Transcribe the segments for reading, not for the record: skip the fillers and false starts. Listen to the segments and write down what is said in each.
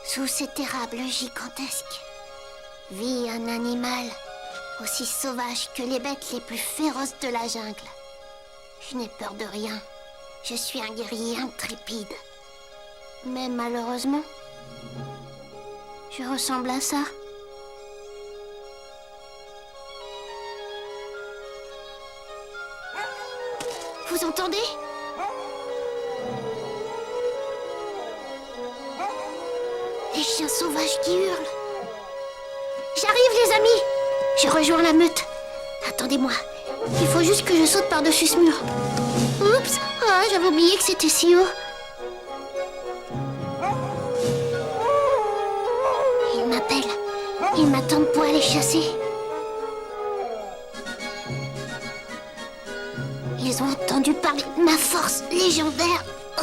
Sous cet érable gigantesque vit un animal aussi sauvage que les bêtes les plus féroces de la jungle. Je n'ai peur de rien. Je suis un guerrier intrépide. Mais malheureusement, je ressemble à ça. Vous entendez ? Les chiens sauvages qui hurlent. J'arrive, les amis! Je rejoins la meute. Attendez-moi. Il faut juste que je saute par-dessus ce mur. Oups! Ah, j'avais oublié que c'était si haut. Ils m'appellent. Ils m'attendent pour aller chasser. Ils ont entendu parler de ma force légendaire. Oh.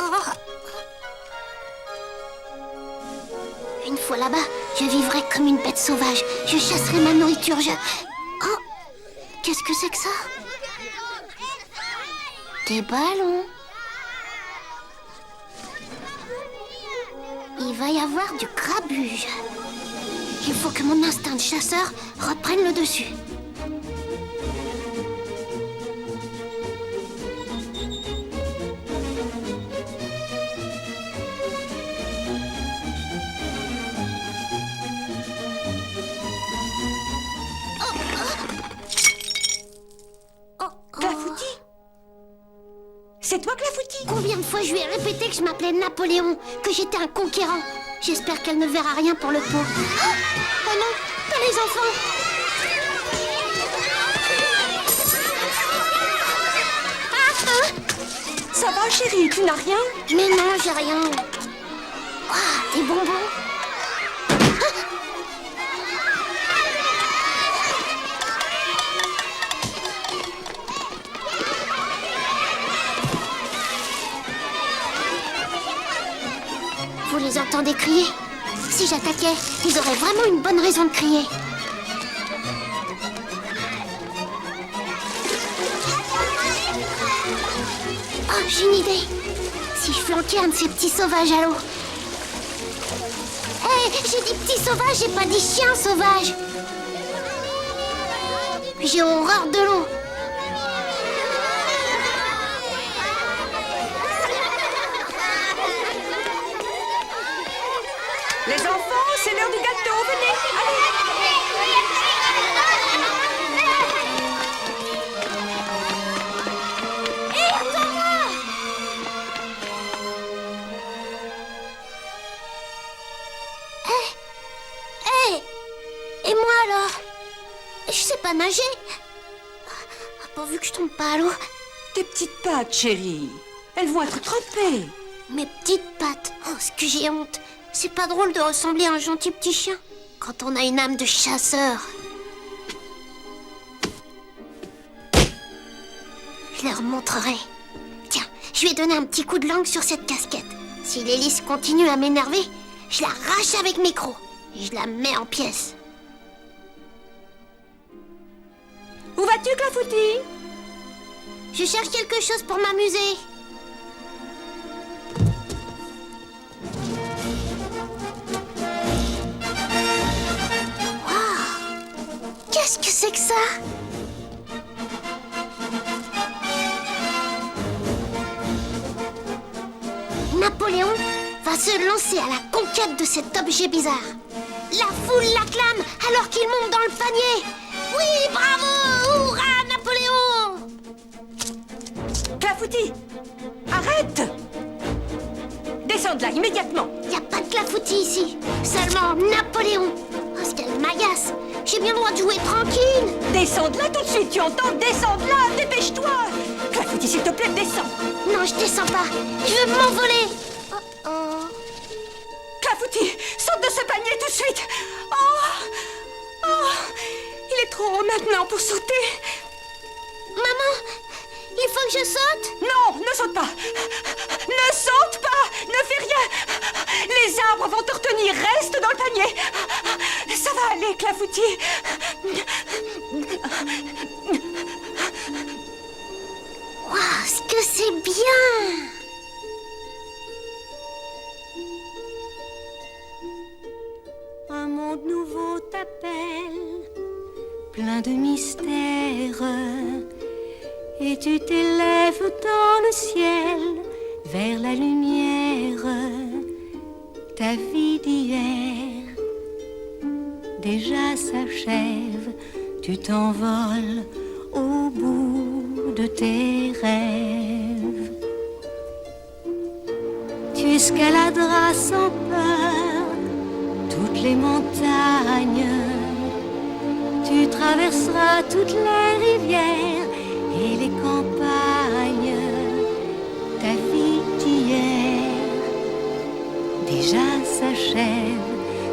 Une fois là-bas, je vivrai comme une bête sauvage. Je chasserai ma nourriture, Oh! Qu'est-ce que c'est que ça? Des ballons. Il va y avoir du grabuge. Il faut que mon instinct de chasseur reprenne le dessus. C'est toi, Clafoutis? Combien de fois je lui ai répété que je m'appelais Napoléon, que j'étais un conquérant? J'espère qu'elle ne verra rien pour le pot. Oh non, pas les enfants! Ça va, chérie, tu n'as rien? Mais non, j'ai rien. Ah, des bonbons. Vous les entendez crier? Si j'attaquais, ils auraient vraiment une bonne raison de crier. Oh, j'ai une idée. Si je flanquais un de ces petits sauvages à l'eau. Hé, j'ai dit petits sauvages, j'ai pas dit chiens sauvages. J'ai horreur de l'eau. Les enfants, c'est l'heure du gâteau, venez, allez. Hé, attends-moi! Hé! Et moi alors? Je sais pas nager. Pourvu que je tombe pas à l'eau. Tes petites pattes, chérie, elles vont être trempées. Mes petites pattes. Oh, ce que j'ai honte. C'est pas drôle de ressembler à un gentil petit chien quand on a une âme de chasseur. Je leur montrerai. Tiens, je vais donner un petit coup de langue sur cette casquette. Si l'hélice continue à m'énerver, je la arrache avec mes crocs et je la mets en pièces. Où vas-tu, Clafoutis? Je cherche quelque chose pour m'amuser. Qu'est-ce que c'est que ça? Napoléon va se lancer à la conquête de cet objet bizarre. La foule l'acclame alors qu'il monte dans le panier. Oui, bravo! Hurrah, Napoléon! Clafoutis, arrête! Descends de là, immédiatement. Y a pas de clafoutis ici, seulement Napoléon. Oh, ce qu'elle m'agace. J'ai bien le droit de jouer tranquille. Descends de là tout de suite, tu entends? Descends de là, dépêche-toi! Clafoutis, s'il te plaît, descends. Non, je descends pas. Je veux m'envoler. Oh oh. Clafoutis, saute de ce panier tout de suite. Oh, il est trop haut maintenant pour sauter. Maman, il faut que je saute? Non, ne saute pas. Ne saute pas, ne fais rien. Les arbres vont te retenir, reste dans le panier. Ça va aller, Clafoutis. Waouh, ce que c'est bien! monde nouveau t'appelle, plein de mystères, et tu t'élèves dans le ciel, vers la lumière. Ta vie d'hier déjà s'achève, tu t'envoles au bout de tes rêves. Tu escaladeras sans peur toutes les montagnes, tu traverseras toutes les rivières et les campagnes. Ta vie d'hier déjà s'achève,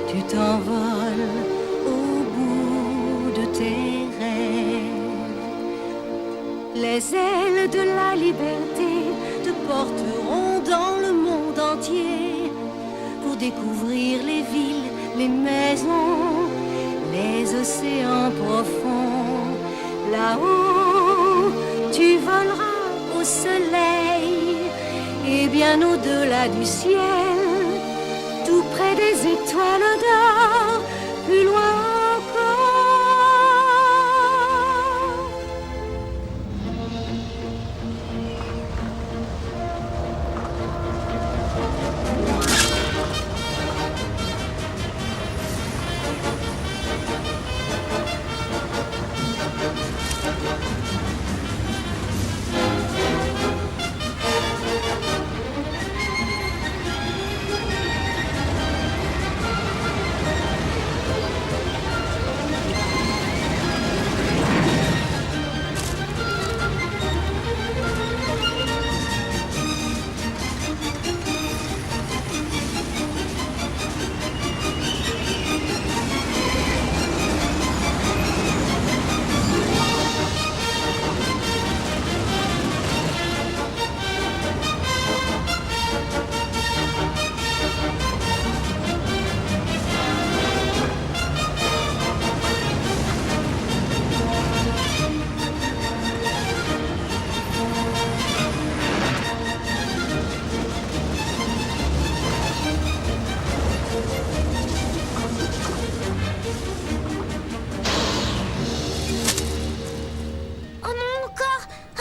tu t'envoles au bout de tes rêves. Les ailes de la liberté te porteront dans le monde entier pour découvrir les villes, les maisons, les océans profonds. Là-haut, tu voleras au soleil et bien au-delà du ciel, tout près des étoiles d'or, plus loin encore.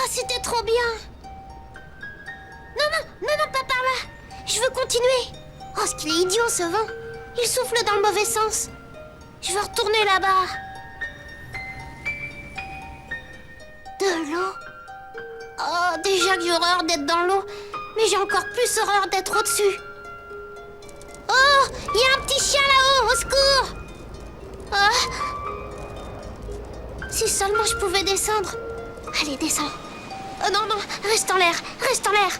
C'était trop bien. Non, pas par là. Je veux continuer. Oh, ce qu'il est idiot, ce vent. Il souffle dans le mauvais sens. Je veux retourner là-bas. De l'eau. Oh, déjà que j'ai horreur d'être dans l'eau, mais j'ai encore plus horreur d'être au-dessus. Oh, il y a un petit chien là-haut, au secours. Oh. Si seulement je pouvais descendre. Allez, descends. Oh non, reste en l'air, reste en l'air.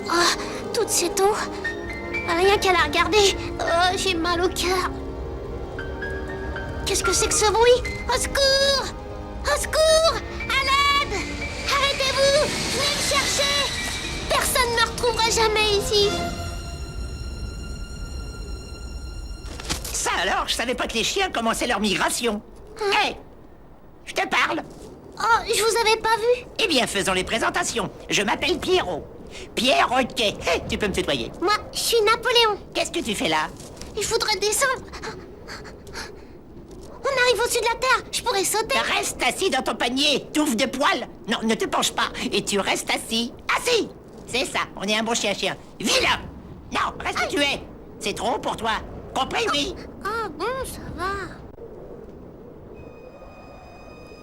Oh, toute cette eau. Rien qu'à la regarder. Oh, j'ai mal au cœur. Qu'est-ce que c'est que ce bruit? Au secours! Au secours! À l'aide! Arrêtez-vous! Venez me chercher! Personne ne me retrouvera jamais ici! Ça alors, je savais pas que les chiens commençaient leur migration. Hé! Je te parle! Oh, je vous avais pas vu! Eh bien, faisons les présentations. Je m'appelle Pierrot. Pierre Roquet. Tu peux me tutoyer. Moi, je suis Napoléon. Qu'est-ce que tu fais là? Il faudrait descendre. On arrive au-dessus de la terre. Je pourrais sauter. Reste assis dans ton panier, touffe de poils. Non, ne te penche pas. Et tu restes assis. Assis! C'est ça, on est un bon chien-chien. Vilain! Non, reste où tu es. C'est trop haut pour toi. Compris, oui? Ah bon, ça va.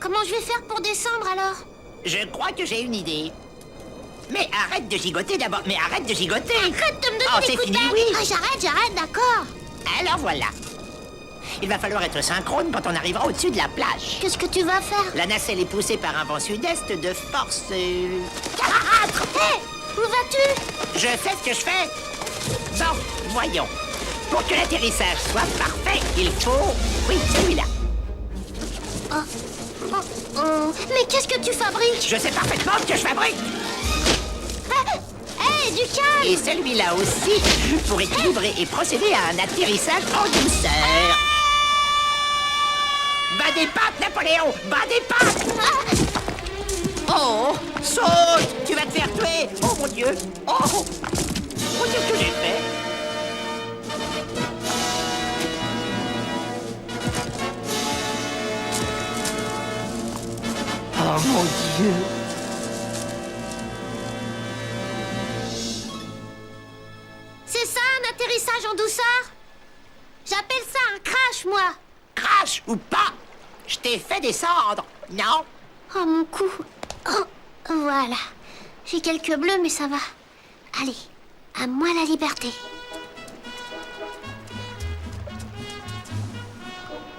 Comment je vais faire pour descendre alors? Je crois que j'ai une idée. Mais arrête de gigoter d'abord. Mais arrête de gigoter. Arrête de me donner Oh, des c'est coups de fini, tête. oui. Ah, j'arrête, d'accord. Alors voilà. Il va falloir être synchrone quand on arrivera au-dessus de la plage. Qu'est-ce que tu vas faire? La nacelle est poussée par un vent sud-est de force... 44. Hé, où vas-tu? Je sais ce que je fais. Bon, voyons. Pour que l'atterrissage soit parfait, il faut... Oui, celui-là. Mais qu'est-ce que tu fabriques? Je sais parfaitement ce que je fabrique. Hé, du calme. Et celui-là aussi, pour équilibrer et procéder à un atterrissage en douceur. Bas des pattes, Napoléon! Bas des pattes! Oh! Saute! Tu vas te faire tuer! Oh mon Dieu! Oh! Oh, qu'est-ce que j'ai fait? Oh mon Dieu! C'est ça un atterrissage en douceur? J'appelle ça un crash, moi. Crash ou pas, je t'ai fait descendre, non? Oh, mon cou. Oh, voilà. J'ai quelques bleus, mais ça va. Allez, à moi la liberté.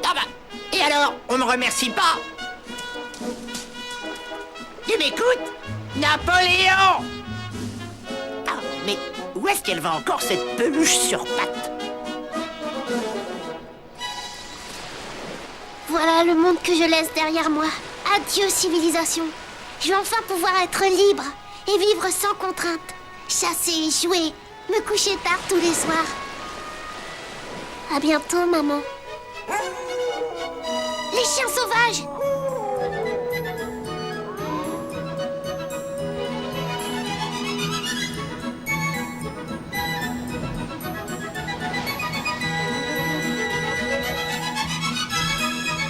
Ah bah, et alors, on me remercie pas? Tu m'écoutes? Napoléon! Ah, mais où est-ce qu'elle va encore cette peluche sur pattes? Voilà le monde que je laisse derrière moi. Adieu, civilisation. Je vais enfin pouvoir être libre et vivre sans contrainte. Chasser, jouer, me coucher tard tous les soirs. À bientôt, maman. Les chiens sauvages!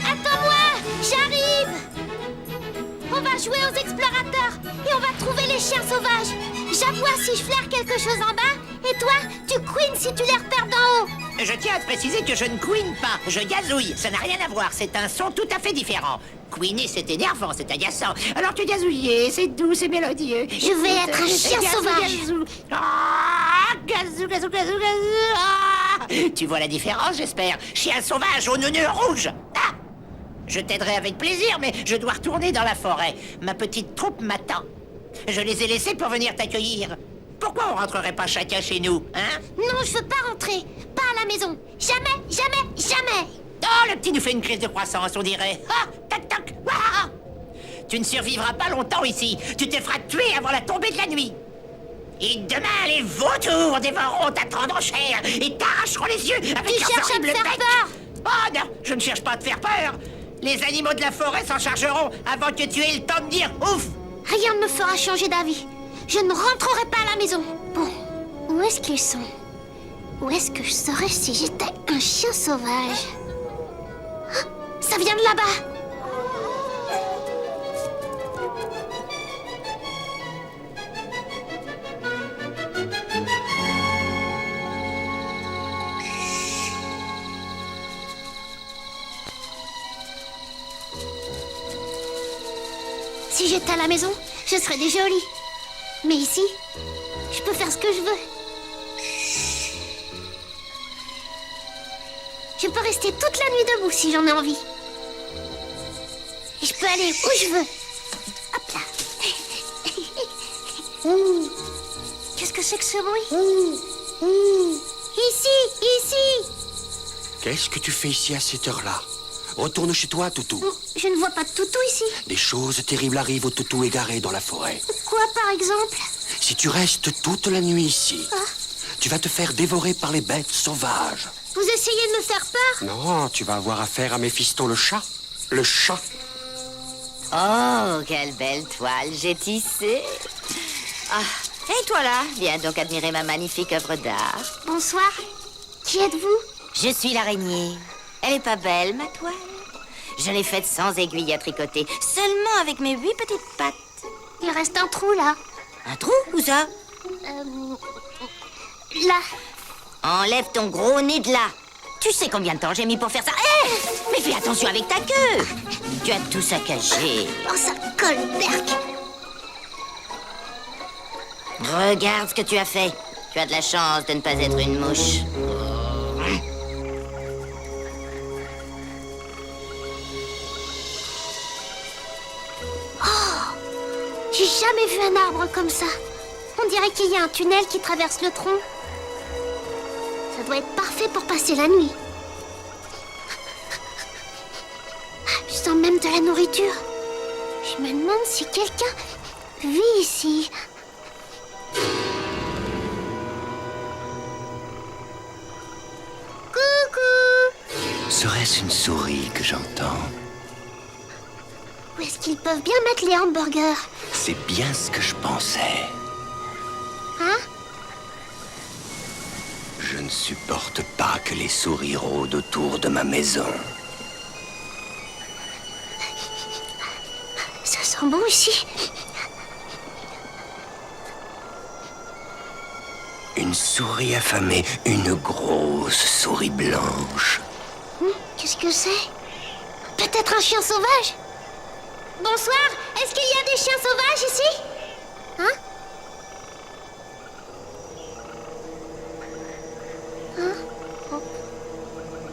Attends-moi! J'arrive! On va jouer aux explorateurs et on va trouver les chiens sauvages. J'aboie si je flaire quelque chose en bas et toi, tu couines si tu les repères d'en haut. Je tiens à te préciser que je ne couine pas, je gazouille. Ça n'a rien à voir, c'est un son tout à fait différent. Couiner, c'est énervant, c'est agaçant. Alors que gazouiller, c'est doux, c'est mélodieux. Je vais être un chien sauvage. Gazou. Ah, gazou, gazou, gazou, gazou. Ah. Tu vois la différence, j'espère. Chien sauvage au neuneu rouge. Ah. Je t'aiderai avec plaisir, mais je dois retourner dans la forêt. Ma petite troupe m'attend. Je les ai laissés pour venir t'accueillir. Pourquoi on rentrerait pas chacun chez nous, hein? Non, je veux pas rentrer. Pas à la maison. Jamais, jamais, jamais. Oh, le petit nous fait une crise de croissance, on dirait. Ah, tac, tac. Ah. Tu ne survivras pas longtemps ici. Tu te feras tuer avant la tombée de la nuit. Et demain, les vautours dévoreront ta tendre chair et t'arracheront les yeux avec Tu leurs cherches à horribles me faire becs. peur. Oh non, je ne cherche pas à te faire peur. Les animaux de la forêt s'en chargeront avant que tu aies le temps de dire ouf. Rien ne me fera changer d'avis. Je ne rentrerai pas à la maison. Bon, où est-ce qu'ils sont? Où est-ce que je serais si j'étais un chien sauvage? Ah, ça vient de là-bas. Si j'étais à la maison, je serais déjà au lit. Mais ici, je peux faire ce que je veux. Je peux rester toute la nuit debout si j'en ai envie. Et je peux aller où je veux. Hop là. Qu'est-ce que c'est que ce bruit? Ici. Qu'est-ce que tu fais ici à cette heure-là? Retourne chez toi, Toutou. Je ne vois pas de toutou ici. Des choses terribles arrivent aux toutous égarés dans la forêt. Quoi, par exemple? Si tu restes toute la nuit ici, Ah. tu vas te faire dévorer par les bêtes sauvages. Vous essayez de me faire peur? Non, tu vas avoir affaire à Méphiston le chat. Le chat. Oh, quelle belle toile j'ai tissée. Ah, et toi là, viens donc admirer ma magnifique œuvre d'art. Bonsoir. Qui êtes-vous? Je suis l'araignée. Elle est pas belle, ma toile? Je l'ai faite sans aiguille à tricoter, seulement avec mes 8 petites pattes. Il reste un trou là. Un trou? Où ça? Là. Enlève ton gros nez de là. Tu sais combien de temps j'ai mis pour faire ça? Hé! Mais fais attention avec ta queue. Tu as tout saccagé. Oh, ça colle, berk. Regarde ce que tu as fait. Tu as de la chance de ne pas être une mouche. J'ai jamais vu un arbre comme ça. On dirait qu'il y a un tunnel qui traverse le tronc. Ça doit être parfait pour passer la nuit. Je sens même de la nourriture. Je me demande si quelqu'un vit ici. Serait-ce une souris que j'entends? Où est-ce qu'ils peuvent bien mettre les hamburgers? C'est bien ce que je pensais. Hein? Je ne supporte pas que les souris rôdent autour de ma maison. Ça sent bon ici. Une souris affamée, une grosse souris blanche. Qu'est-ce que c'est? Peut-être un chien sauvage? Bonsoir, est-ce qu'il y a des chiens sauvages ici? Hein?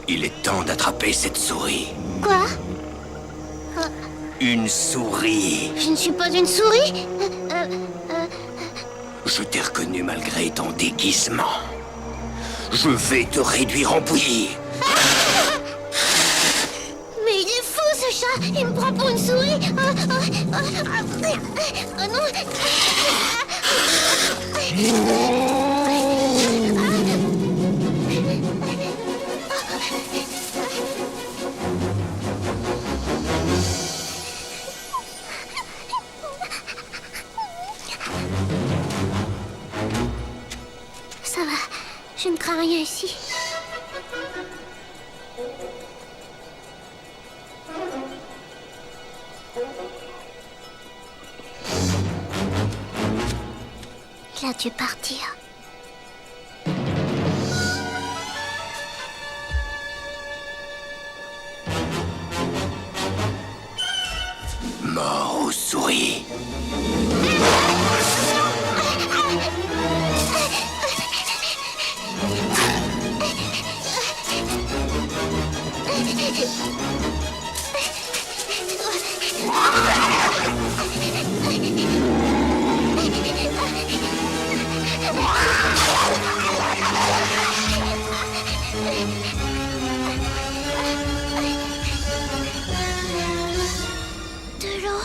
Il est temps d'attraper cette souris. Quoi? Une souris. Je ne suis pas une souris? Je t'ai reconnu malgré ton déguisement. Je vais te réduire en bouillie. Mais il est fou ce chat! Il me prend pour une souris! Oh non! Ça va, je ne crains rien ici. Il a dû partir. Mort aux souris. De l'eau.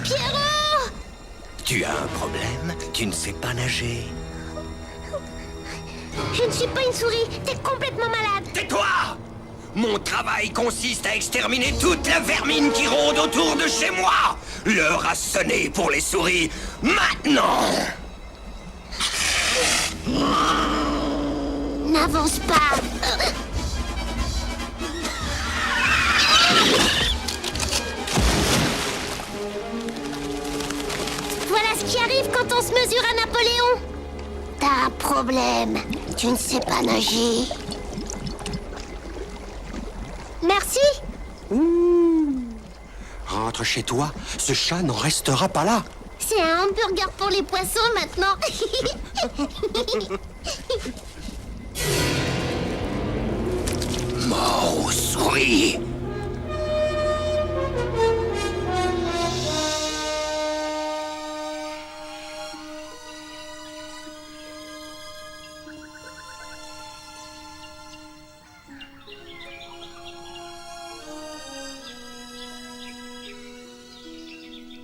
Pierrot! Tu as un problème? Tu ne sais pas nager? Je ne suis pas une souris, t'es complètement malade. Tais-toi! Mon travail consiste à exterminer toute la vermine qui rôde autour de chez moi! L'heure a sonné pour les souris. Maintenant! N'avance pas. Voilà ce qui arrive quand on se mesure à Napoléon. T'as un problème. Tu ne sais pas nager. Merci. Rentre chez toi, ce chat n'en restera pas là. C'est un hamburger pour les poissons maintenant. Mort aux souris!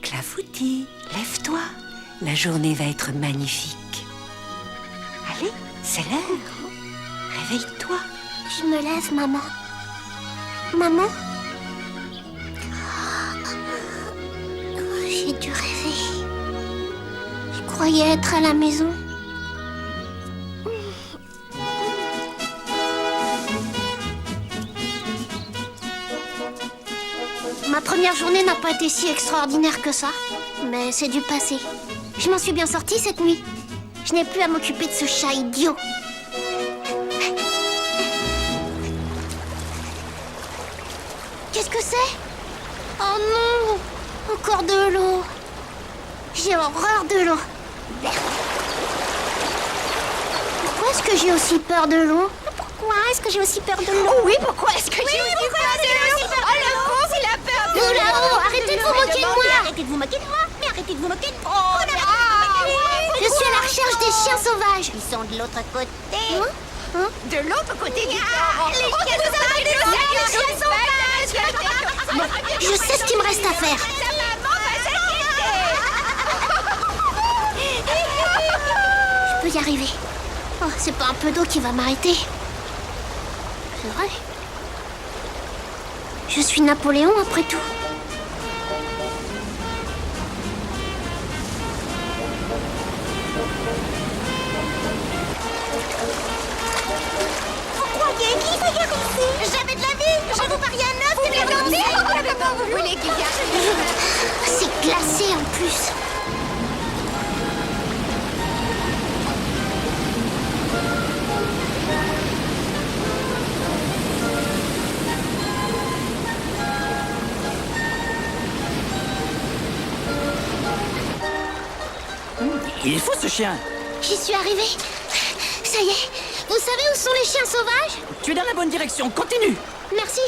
Clafoutis, lève-toi. La journée va être magnifique. Allez, c'est l'heure. Réveille-toi. Je me lève, maman. Maman? J'ai dû rêver. Je croyais être à la maison. Ma première journée n'a pas été si extraordinaire que ça, mais c'est du passé. Je m'en suis bien sortie cette nuit. Je n'ai plus à m'occuper de ce chat idiot. Qu'est-ce que c'est? Oh non! Encore de l'eau. J'ai horreur de l'eau. Pourquoi est-ce que j'ai aussi peur de l'eau? Pourquoi est-ce que j'ai aussi peur de l'eau? Oui, pourquoi est-ce que j'ai aussi peur de l'eau? Oh, le fond, c'est la peur de Vous l'eau. là-haut, arrêtez de vous moquer de moi! Arrêtez de vous moquer de moi. Mais arrêtez de vous moquer de moi. Je suis à la recherche des chiens sauvages. Ils sont de l'autre côté. Hein? De l'autre côté du port. Les chiens sauvages. Je sais ce qu'il me reste à faire. Je peux y arriver. Oh, c'est pas un peu d'eau qui va m'arrêter. C'est vrai. Je suis Napoléon après tout. Vous croyez qu'il va y arriver? Jamais de la vie. Je vous parie un œuf, c'est bien lancé. Vous voulez qu'il y arrive? C'est glacé en plus. Il est fou ce chien. J'y suis arrivée. Ça y est. Vous savez où sont les chiens sauvages? Tu es dans la bonne direction, continue. Merci.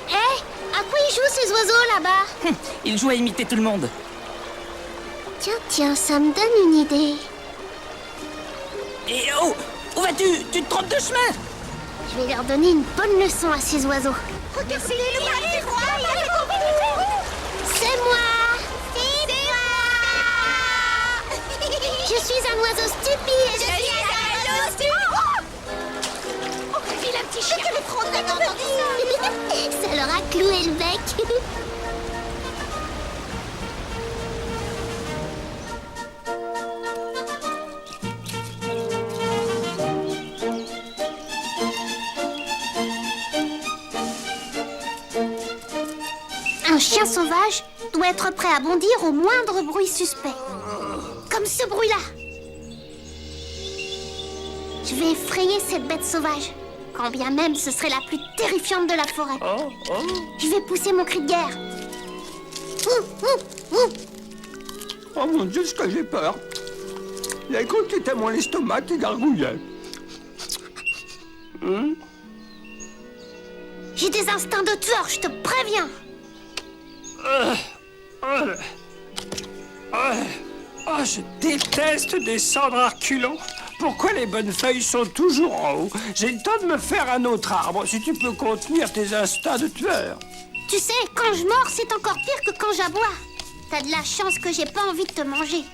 À quoi ils jouent ces oiseaux là-bas? Il joue à imiter tout le monde. Tiens, ça me donne une idée. Et oh, où vas-tu? Tu te trompes de chemin. Je vais leur donner une bonne leçon à ces oiseaux. Regardez, c'est moi. C'est moi. Je suis un oiseau stupide. Je suis un oiseau stupide. Oh, vilain petit chien. Ça leur a cloué le bec. Un chien sauvage doit être prêt à bondir au moindre bruit suspect. Comme ce bruit-là. Je vais effrayer cette bête sauvage, quand bien même ce serait la plus terrifiante de la forêt. Je vais pousser mon cri de guerre. Oh mon Dieu, ce que j'ai peur. J'ai cru que c'était mon estomac qui gargouillait. J'ai des instincts de tueur, je te préviens. Oh, je déteste descendre à reculons. Pourquoi les bonnes feuilles sont toujours en haut? J'ai le temps de me faire un autre arbre, si tu peux contenir tes instincts de tueur. Tu sais, quand je mords, c'est encore pire que quand j'aboie. T'as de la chance que j'ai pas envie de te manger.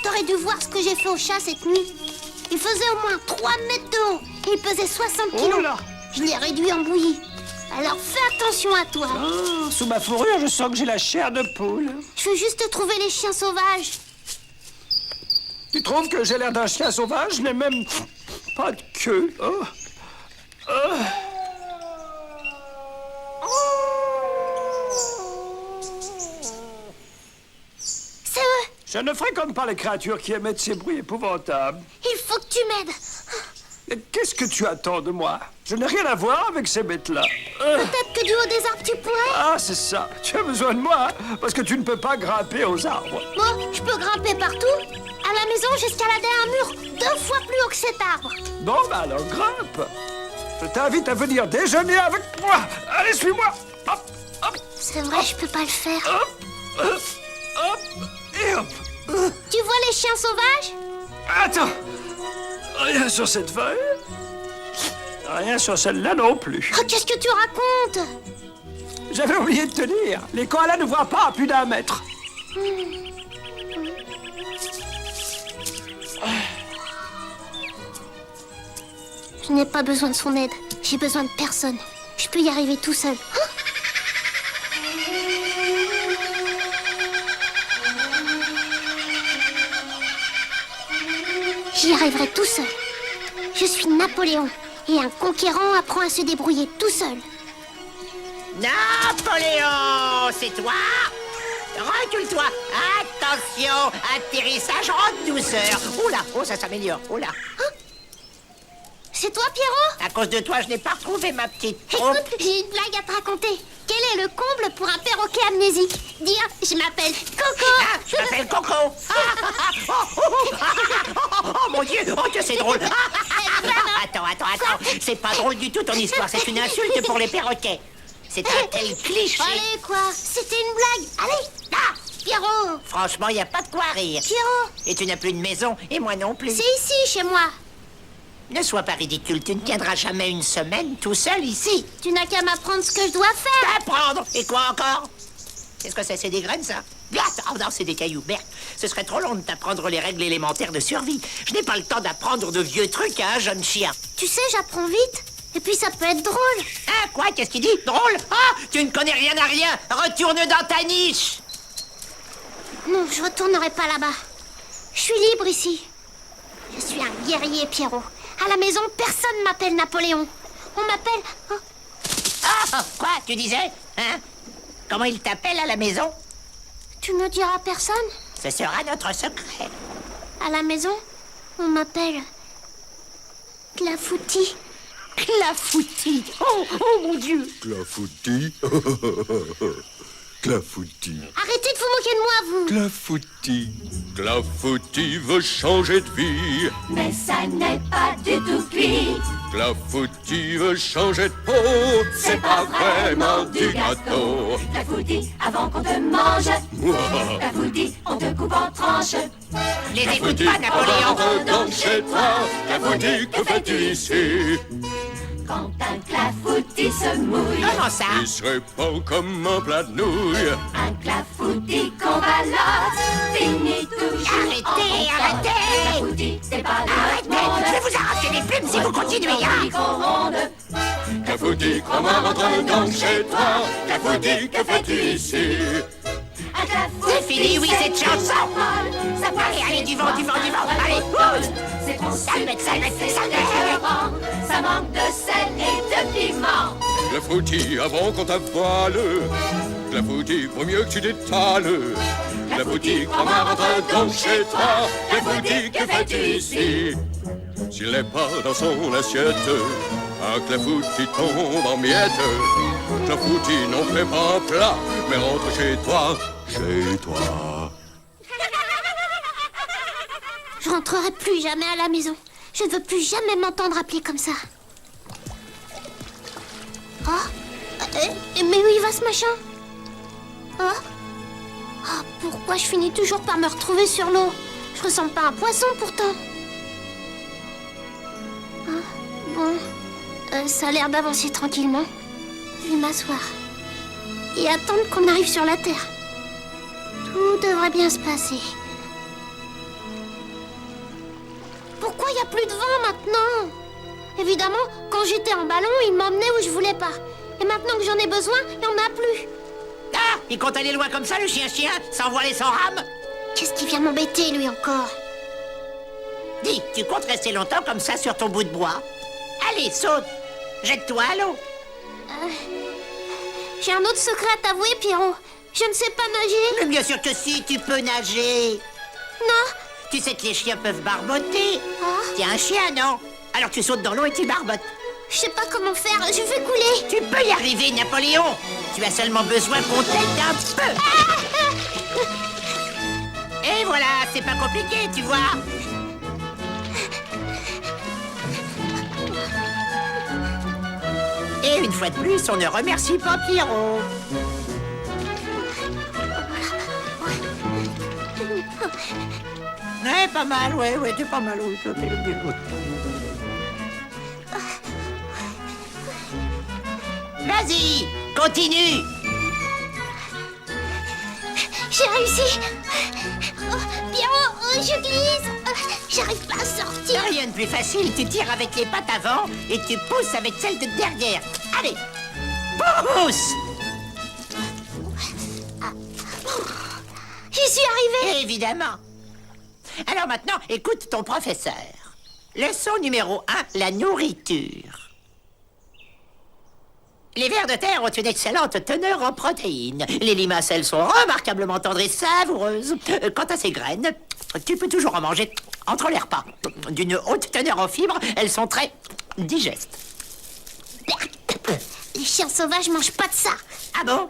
T'aurais dû voir ce que j'ai fait au chat cette nuit. Il faisait au moins 3 mètres de haut et il pesait 60 kilos. Oh là! Je l'ai réduit en bouillie. Alors fais attention à toi. Oh, sous ma fourrure, je sens que j'ai la chair de poule. Je veux juste trouver les chiens sauvages. Tu trouves que j'ai l'air d'un chien sauvage? Je n'ai même pas de queue. Oh. C'est eux. Je ne fréquente pas les créatures qui émettent ces bruits épouvantables. Il faut que tu m'aides. Et qu'est-ce que tu attends de moi? Je n'ai rien à voir avec ces bêtes-là. Peut-être que du haut des arbres tu pourrais. Ah, c'est ça. Tu as besoin de moi, hein, parce que tu ne peux pas grimper aux arbres. Moi, je peux grimper partout. À la maison, j'escaladais un mur 2 fois plus haut que cet arbre. Bon, bah alors grimpe. Je t'invite à venir déjeuner avec moi. Allez, suis-moi. Hop, hop, C'est vrai, je peux pas le faire. hop, et hop. Tu vois les chiens sauvages? Attends. Rien sur cette feuille. Rien sur celle-là non plus. Oh, qu'est-ce que tu racontes? J'avais oublié de te dire. Les koalas ne voient pas à plus d'1 mètre. Je n'ai pas besoin de son aide. J'ai besoin de personne. Je peux y arriver tout seul. J'y arriverai tout seul. Je suis Napoléon. Et un conquérant apprend à se débrouiller tout seul. Napoléon, c'est toi? Recule-toi. Attention, atterrissage en douceur. Oula, oh, ça s'améliore. Oula. C'est toi, Pierrot? À cause de toi, je n'ai pas retrouvé ma petite troupe. Écoute, j'ai une blague à te raconter. Quel est le comble pour un perroquet amnésique? Dire, je m'appelle Coco. Ah, je m'appelle Coco. Oh, mon Dieu, oh que c'est drôle. Attends. C'est pas drôle du tout ton histoire. C'est une insulte pour les perroquets. C'est un tel cliché. Allez, quoi? C'était une blague. Allez, là, Pierrot. Franchement, il n'y a pas de quoi rire. Pierrot, Et tu n'as plus de maison, et moi non plus. c'est ici, chez moi. Ne sois pas ridicule, tu ne tiendras jamais une semaine tout seul ici. Tu n'as qu'à m'apprendre ce que je dois faire. T'apprendre? Et quoi encore? Qu'est-ce que c'est des graines, ça? Oh non, c'est des cailloux. Merde, ce serait trop long de t'apprendre les règles élémentaires de survie. Je n'ai pas le temps d'apprendre de vieux trucs à un jeune chien. Tu sais, j'apprends vite. Et puis ça peut être drôle. Hein, quoi? Qu'est-ce qu'il dit? Drôle? Ah, tu ne connais rien à rien. Retourne dans ta niche. Non, je retournerai pas là-bas. Je suis libre ici. Je suis un guerrier, Pierrot. À la maison, personne m'appelle Napoléon. On m'appelle... Oh, Ah, quoi? Tu disais? Hein? Comment il t'appelle à la maison? tu ne diras à personne? Ce sera notre secret. À la maison, on m'appelle... Clafoutis. Clafoutis. Oh, oh mon Dieu. Clafoutis. Clafoutis. Arrêtez de vous moquer de moi, vous. Clafoutis. Clafoutis veut changer de vie. Mais ça n'est pas du tout cuit. Clafoutis veut changer de peau. C'est pas vraiment du gâteau. Clafoutis, avant qu'on te mange. Clafoutis, on te coupe en tranches. Les écoute pas, Napoléon. Rentre donc chez toi. Clafoutis, que fais-tu ici? Quand un clafoutis se mouille. Comment ça? Il serait pas comme un plat de nouilles. Un clafoutis qu'on balade finit toujours. Arrêtez, en arrêtez. Clafoutis, c'est pas le Arrêtez, je vais vous arracher les plumes si vous continuez, hein. micro-ondes. Clafoutis, comment rentre donc chez toi? Clafoutis, que fais-tu ici? Un clafoutis, C'est fini, oui, cette chanson. Ça passe, Allez, allez, du vent, du vent, du vent. Allez, colle. C'est trop Salmette, sucré, salmette, c'est salmette. écœurant. Ça manque de sel et de piment. Clafoutis, avant qu'on t'avale. Clafoutis, vaut mieux que tu t'étales. Clafoutis, crois-moi, rentre donc chez toi. Clafoutis, que fais-tu ici? S'il n'est pas dans son assiette, un clafoutis tombe en miettes. Clafoutis, n'en fais pas un plat, mais rentre chez toi, chez toi. Je rentrerai plus jamais à la maison. Je ne veux plus jamais m'entendre appeler comme ça. Mais où il va ce machin? Pourquoi je finis toujours par me retrouver sur l'eau? Je ressemble pas à un poisson pourtant. Ça a l'air d'avancer tranquillement. Je vais m'asseoir et attendre qu'on arrive sur la terre. Tout devrait bien se passer. Pourquoi il n'y a plus de vent maintenant? Évidemment, quand j'étais en ballon, il m'emmenait où je voulais pas. Et maintenant que j'en ai besoin, il n'y en a plus. Ah, il compte aller loin comme ça, le chien-chien, sans voile et sans rame? Qu'est-ce qui vient m'embêter, lui, encore? Dis, tu comptes rester longtemps comme ça sur ton bout de bois? Allez, saute. Jette-toi à l'eau. J'ai un autre secret à t'avouer, Pierrot. Je ne sais pas nager. Mais bien sûr que si, tu peux nager. Non. Tu sais que les chiens peuvent barboter. Ah. T'es un chien, non? Alors tu sautes dans l'eau et tu barbotes. Je sais pas comment faire. Je vais couler. Tu peux y arriver, Napoléon. Tu as seulement besoin qu'on t'aide un peu. Et voilà, c'est pas compliqué, tu vois. Et une fois de plus, on ne remercie pas Pierrot. Ouais, pas mal, ouais, t'es pas mal, oui. Vas-y, continue. J'ai réussi. Pierrot, je glisse. J'arrive pas à sortir. Rien de plus facile, tu tires avec les pattes avant et tu pousses avec celles de derrière. Allez, pousse. J'y suis arrivée. Évidemment. Alors maintenant, écoute ton professeur. Leçon numéro 1, la nourriture. Les vers de terre ont une excellente teneur en protéines. Les limaces, elles sont remarquablement tendres et savoureuses. Quant à ces graines, tu peux toujours en manger entre les repas. D'une haute teneur en fibres, elles sont très digestes. Les chiens sauvages mangent pas de ça. Ah bon?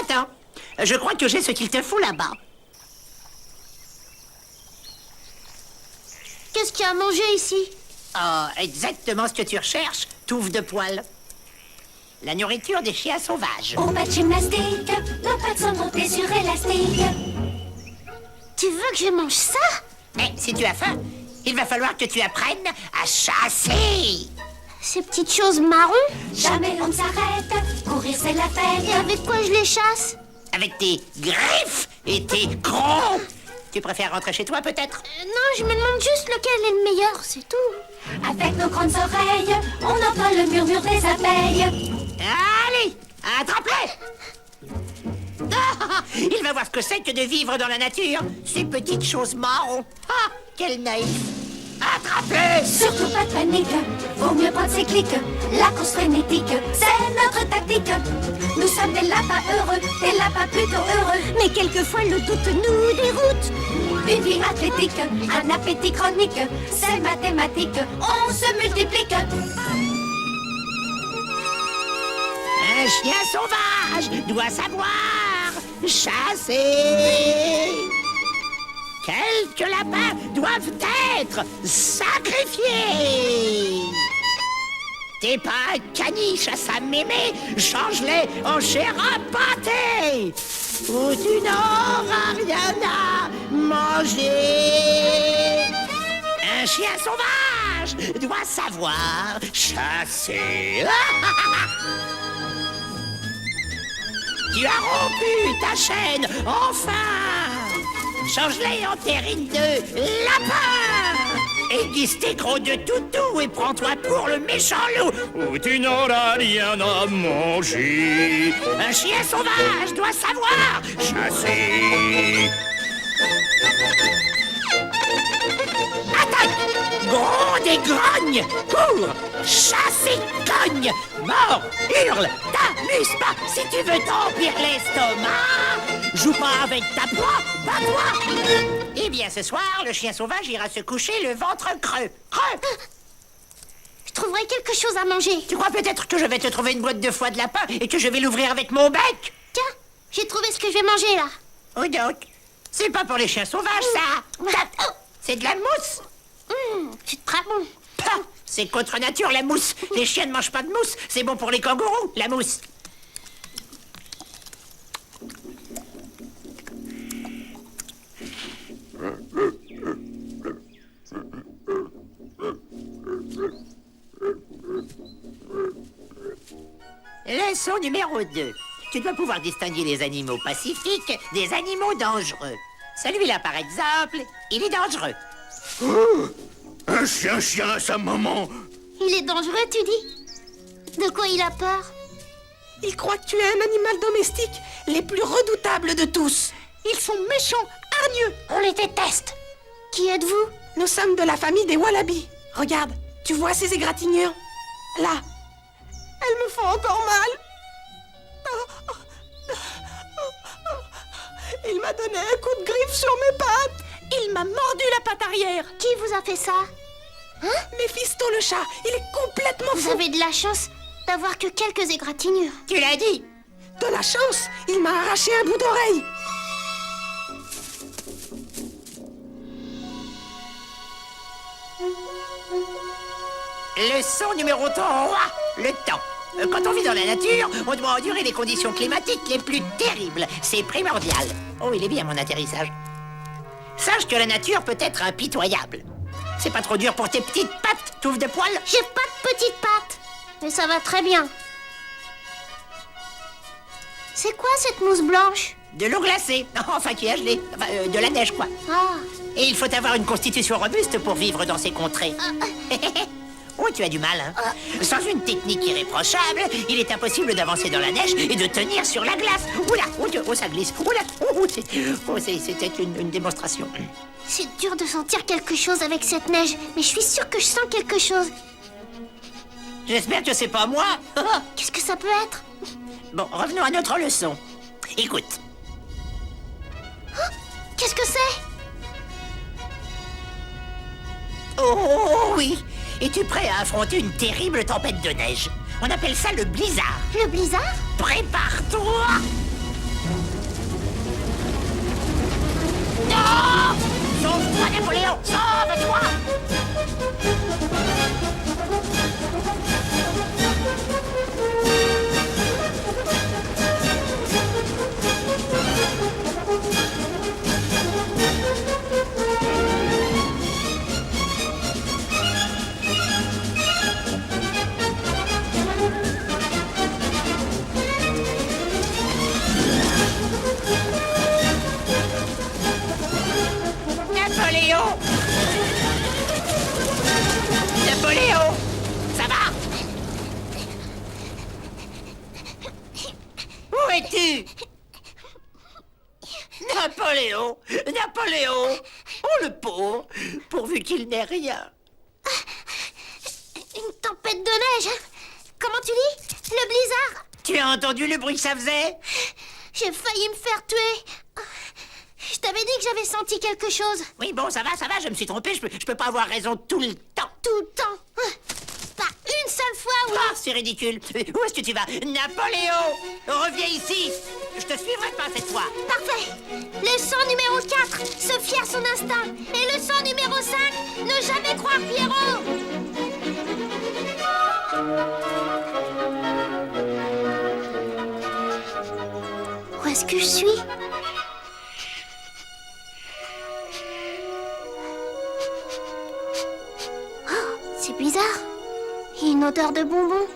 Attends, je crois que j'ai ce qu'il te faut là-bas. Qu'est-ce qu'il y a à manger ici? Oh, exactement ce que tu recherches, touffe de poils. La nourriture des chiens sauvages. On va de gymnastique, nos pattes sont montées sur élastique. Tu veux que je mange ça? Mais si tu as faim, il va falloir que tu apprennes à chasser. Ces petites choses marron? Jamais l'on ne s'arrête, courir c'est la Et fête. avec quoi je les chasse? Avec tes griffes et tes crocs. Tu préfères rentrer chez toi, peut-être? Non, je me demande juste lequel est le meilleur, c'est tout. Avec nos grandes oreilles, on entend le murmure des abeilles. Allez, attrape-les! Ah, il va voir ce que c'est que de vivre dans la nature. Ces petites choses marron. Ah, quel naïf. Attrape-les! Surtout pas de panique, vaut mieux prendre ses clics. La course frénétique, c'est notre tactique. Nous sommes des lapins heureux, des lapins plutôt heureux. Mais quelquefois le doute nous déroute. Une vie athlétique, un appétit chronique, c'est mathématique, on se multiplie. Un chien sauvage doit savoir chasser. Quelques lapins doivent être sacrifiés. T'es pas un caniche à sa mémé, change-les en chair à pâté. Ou tu n'auras rien à manger. Un chien sauvage doit savoir chasser. Tu as rompu ta chaîne, enfin! Change-les en terrine de lapin! Aiguise tes gros de toutou et prends-toi pour le méchant loup! Ou tu n'auras rien à manger! Un chien sauvage doit savoir chasser! Attaque! Gronde et grogne! Cours! Chasse et cogne! Mord! Hurle! T'amuse pas! Si tu veux t'emplir l'estomac! Joue pas avec ta proie! Bats-toi! Eh bien, ce soir, le chien sauvage ira se coucher le ventre creux! Creux! Je trouverai quelque chose à manger. Tu crois peut-être que je vais te trouver une boîte de foie de lapin et que je vais l'ouvrir avec mon bec? Tiens, j'ai trouvé ce que je vais manger là. Oh donc! C'est pas pour les chiens sauvages, ça! C'est de la mousse! C'est très bon. Pah, c'est contre nature, la mousse. Les chiens ne mangent pas de mousse. C'est bon pour les kangourous, la mousse. Leçon numéro 2. Tu dois pouvoir distinguer les animaux pacifiques des animaux dangereux. Celui-là, par exemple, il est dangereux. Un chien à sa maman. Il est dangereux, tu dis? De quoi il a peur? Il croit que tu es un animal domestique, les plus redoutables de tous. Ils sont méchants, hargneux. On les déteste. Qui êtes-vous? Nous sommes de la famille des wallabies. Regarde, tu vois ces égratignures? Là. Elles me font encore mal. Il m'a donné un coup de griffe sur mes pattes. Il m'a mordu la patte arrière. Qui vous a fait ça? Méphisto le chat, il est complètement Vous fou. avez de la chance d'avoir que quelques égratignures. Tu l'as dit. De la chance, il m'a arraché un bout d'oreille. Leçon numéro 3, le temps. Quand on vit dans la nature, on doit endurer les conditions climatiques les plus terribles. C'est primordial. Oh, il est bien mon atterrissage. Sache que la nature peut être impitoyable. C'est pas trop dur pour tes petites pattes, touffe de poils? J'ai pas de petites pattes, mais ça va très bien. C'est quoi cette mousse blanche? De l'eau glacée. Enfin, qui a gelé. Enfin, de la neige, quoi. Ah, Et il faut avoir une constitution robuste pour vivre dans ces contrées. Oh, tu as du mal, hein? Sans une technique irréprochable, il est impossible d'avancer dans la neige et de tenir sur la glace. Oula, oh, ça glisse. Oula, c'était une démonstration. c'est dur de sentir quelque chose avec cette neige, mais je suis sûre que je sens quelque chose. J'espère que c'est pas moi. Qu'est-ce que ça peut être? Bon, revenons à notre leçon. Écoute. Qu'est-ce que c'est? Oh oui. Es-tu prêt à affronter une terrible tempête de neige? On appelle ça le blizzard. Le blizzard? Prépare-toi! Non! Sauve-toi, Napoléon! Sauve-toi! Napoléon! Ça va? Où es-tu? Napoléon! Napoléon! Oh, le pauvre! Pourvu qu'il n'ait rien. Une tempête de neige. Comment tu dis? Le blizzard. Tu as entendu le bruit que ça faisait? J'ai failli me faire tuer. Je t'avais dit que j'avais senti quelque chose. Oui, bon, ça va, je me suis trompé, je peux pas avoir raison tout le temps. Tout le temps. Pas une seule fois, oui. Ah, c'est ridicule. Où est-ce que tu vas? Napoléon! Reviens ici! Je te suivrai pas cette fois. Parfait. Leçon numéro 4, se fier à son instinct. Et leçon numéro 5, ne jamais croire Pierrot. Où est-ce que je suis? Oh, c'est bizarre. Il y a une odeur de bonbons.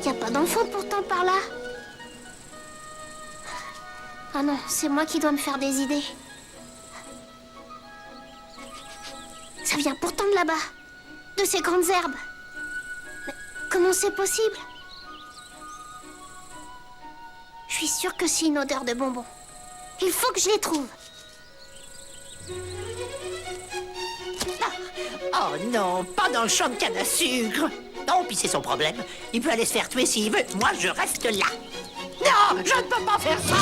Y a pas d'enfant pourtant par là. Ah non, c'est moi qui dois me faire des idées. Ça vient pourtant de là-bas, de ces grandes herbes. Mais comment c'est possible? Je suis sûre que c'est une odeur de bonbons. Il faut que je les trouve. Oh non, pas dans le champ de canne à sucre. Non, puis c'est son problème. Il peut aller se faire tuer s'il veut. Moi, je reste là. Non, je ne peux pas faire ça.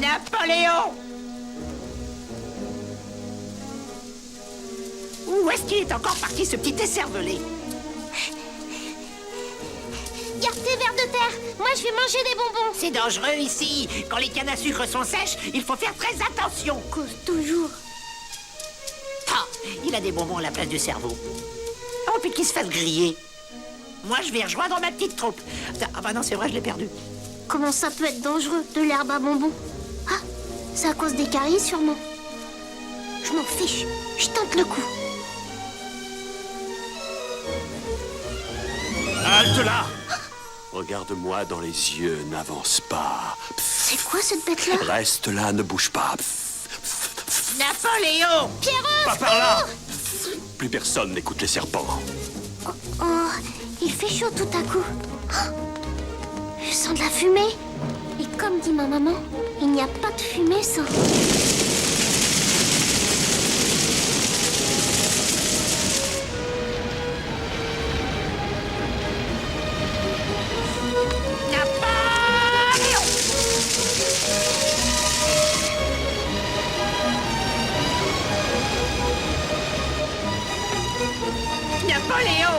Napoléon! Où est-ce qu'il est encore parti, ce petit écervelé? Garde tes vers de terre. Moi, je vais manger des bonbons. C'est dangereux ici. Quand les cannes à sucre sont sèches, il faut faire très attention. Cause toujours. Ah, il a des bonbons à la place du cerveau. Oh, puis qu'il se fasse griller. Moi, je vais rejoindre ma petite troupe. Ah bah non, c'est vrai, je l'ai perdu. Comment ça peut être dangereux, de l'herbe à bonbons? Ah, c'est à cause des caries, sûrement. Je m'en fiche. Je tente le coup. Halte là! Regarde-moi dans les yeux, n'avance pas. C'est quoi cette bête-là? Reste là, ne bouge pas. Napoléon! Pierrot, Pas par là! Plus personne n'écoute les serpents. Oh, il fait chaud tout à coup. Oh, je sens de la fumée. Et comme dit ma maman, il n'y a pas de fumée sans... Napoléon! Napoléon!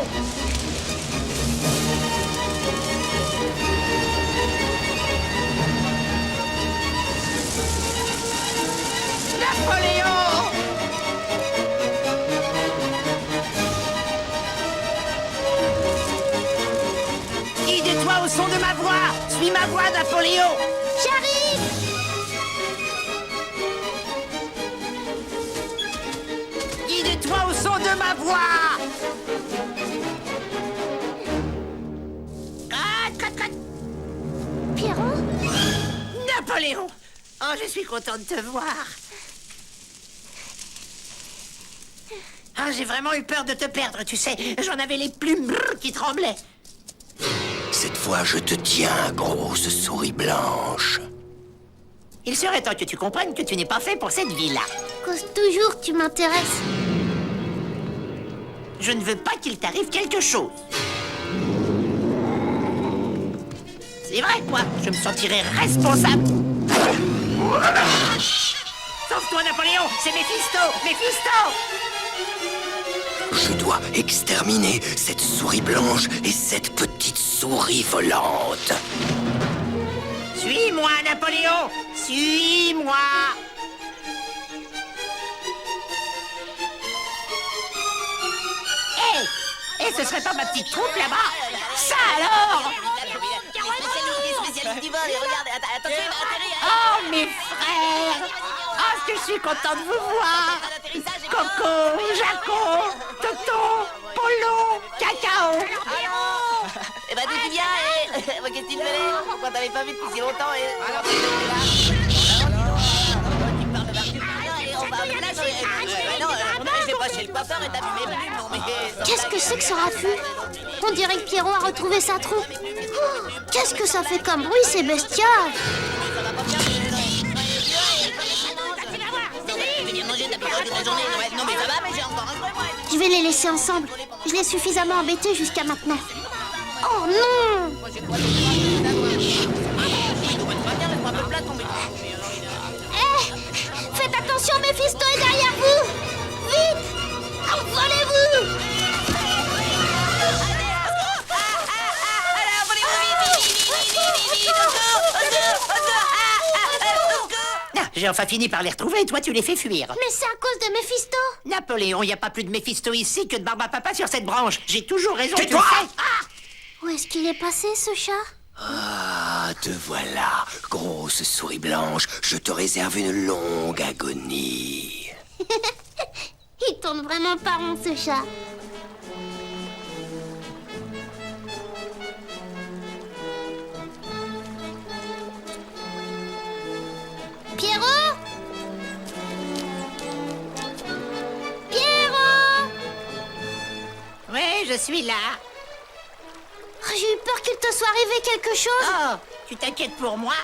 Napoléon! Guide-toi au son de ma voix! Suis ma voix, Napoléon! J'arrive! Guide-toi au son de ma voix! Pierrot? Napoléon! Oh, je suis content de te voir. Ah, j'ai vraiment eu peur de te perdre, tu sais. J'en avais les plumes qui tremblaient. Cette fois, je te tiens, grosse souris blanche. Il serait temps que tu comprennes que tu n'es pas fait pour cette vie-là. Cause toujours que tu m'intéresses. Je ne veux pas qu'il t'arrive quelque chose. C'est vrai, quoi. Je me sentirais responsable. Sauve-toi, Napoléon. C'est Méphisto. Méphisto! Je dois exterminer cette souris blanche et cette petite souris volante. Suis-moi, Napoléon. Suis-moi. Hé, ce serait pas ma petite troupe là-bas? Ça alors? Oh, mes frères! Oh, que je suis contente de vous voir! Coco, Jaco, Toto, Polo, Cacao! bah, d'où tu viens, qu'est-ce que tu fais là? Pourquoi t'avais pas vu depuis si longtemps, je vais pas chez le coiffeur et t'as vu mes plumes, non mais... Qu'est-ce que c'est que ce raffut? On dirait que Pierrot a retrouvé sa troupe. Oh, qu'est-ce que ça fait comme bruit, ces bestioles? Je vais les laisser ensemble. Je l'ai suffisamment embêté jusqu'à maintenant. Oh non! Faites attention, Méphisto est derrière vous! Vite! Envolez-vous! J'ai enfin fini par les retrouver, et toi tu les fais fuir. Mais c'est à cause de Méphisto! Napoléon, il n'y a pas plus de Méphisto ici que de Barbapapa sur cette branche. J'ai toujours raison, tu le Tais-toi! sais. Où est-ce qu'il est passé, ce chat? Ah, te voilà, grosse souris blanche. Je te réserve une longue agonie. Il tourne vraiment pas rond, ce chat. Pierrot? Pierrot? Oui, je suis là. Oh, j'ai eu peur qu'il te soit arrivé quelque chose. Oh, tu t'inquiètes pour moi?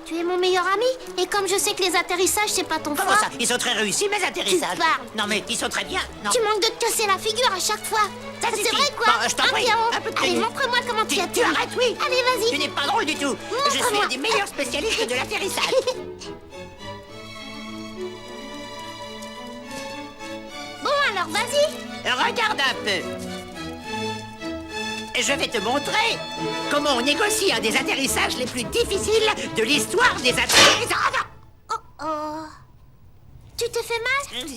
Tu es mon meilleur ami, et comme je sais que les atterrissages, c'est pas ton Comment fort... ça? Ils sont très réussis, mes atterrissages. Tu parles. Non mais ils sont très bien. Non. Tu manques de te casser la figure à chaque fois. Ça C'est suffit. vrai, quoi? Bon, je t'en Hein, prie, Pierrot? un peu de Allez, tenue. montre-moi comment tu Tu atterris. arrêtes, oui. Allez, Tu vas-y. n'es pas drôle du tout. Je suis Montre-moi. un des meilleurs spécialistes de l'atterrissage. Bon, alors, vas-y. Regarde un peu. Je vais te montrer comment on négocie un des atterrissages les plus difficiles de l'histoire des atterrissages. Oh, oh. Tu te fais mal?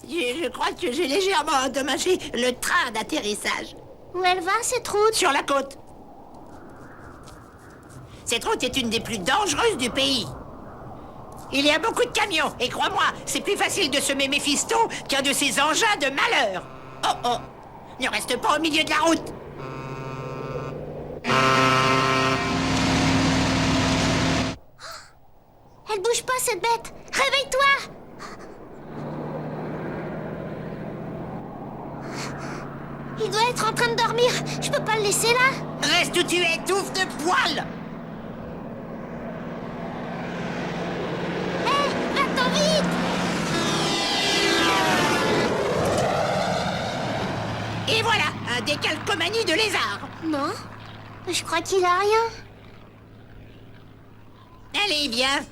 Je crois que j'ai légèrement endommagé le train d'atterrissage. Où elle va, cette route? Sur la côte. Cette route est une des plus dangereuses du pays. Il y a beaucoup de camions, et crois-moi, c'est plus facile de semer Méphisto qu'un de ces engins de malheur. Oh oh, ne reste pas au milieu de la route. Elle bouge pas, cette bête. Réveille-toi. Il doit être en train de dormir. Je peux pas le laisser là. Reste où tu es, touffe de poils. Hé, va-t'en vite. Et voilà, un décalcomanie de lézard. Non, je crois qu'il a rien. Allez, viens.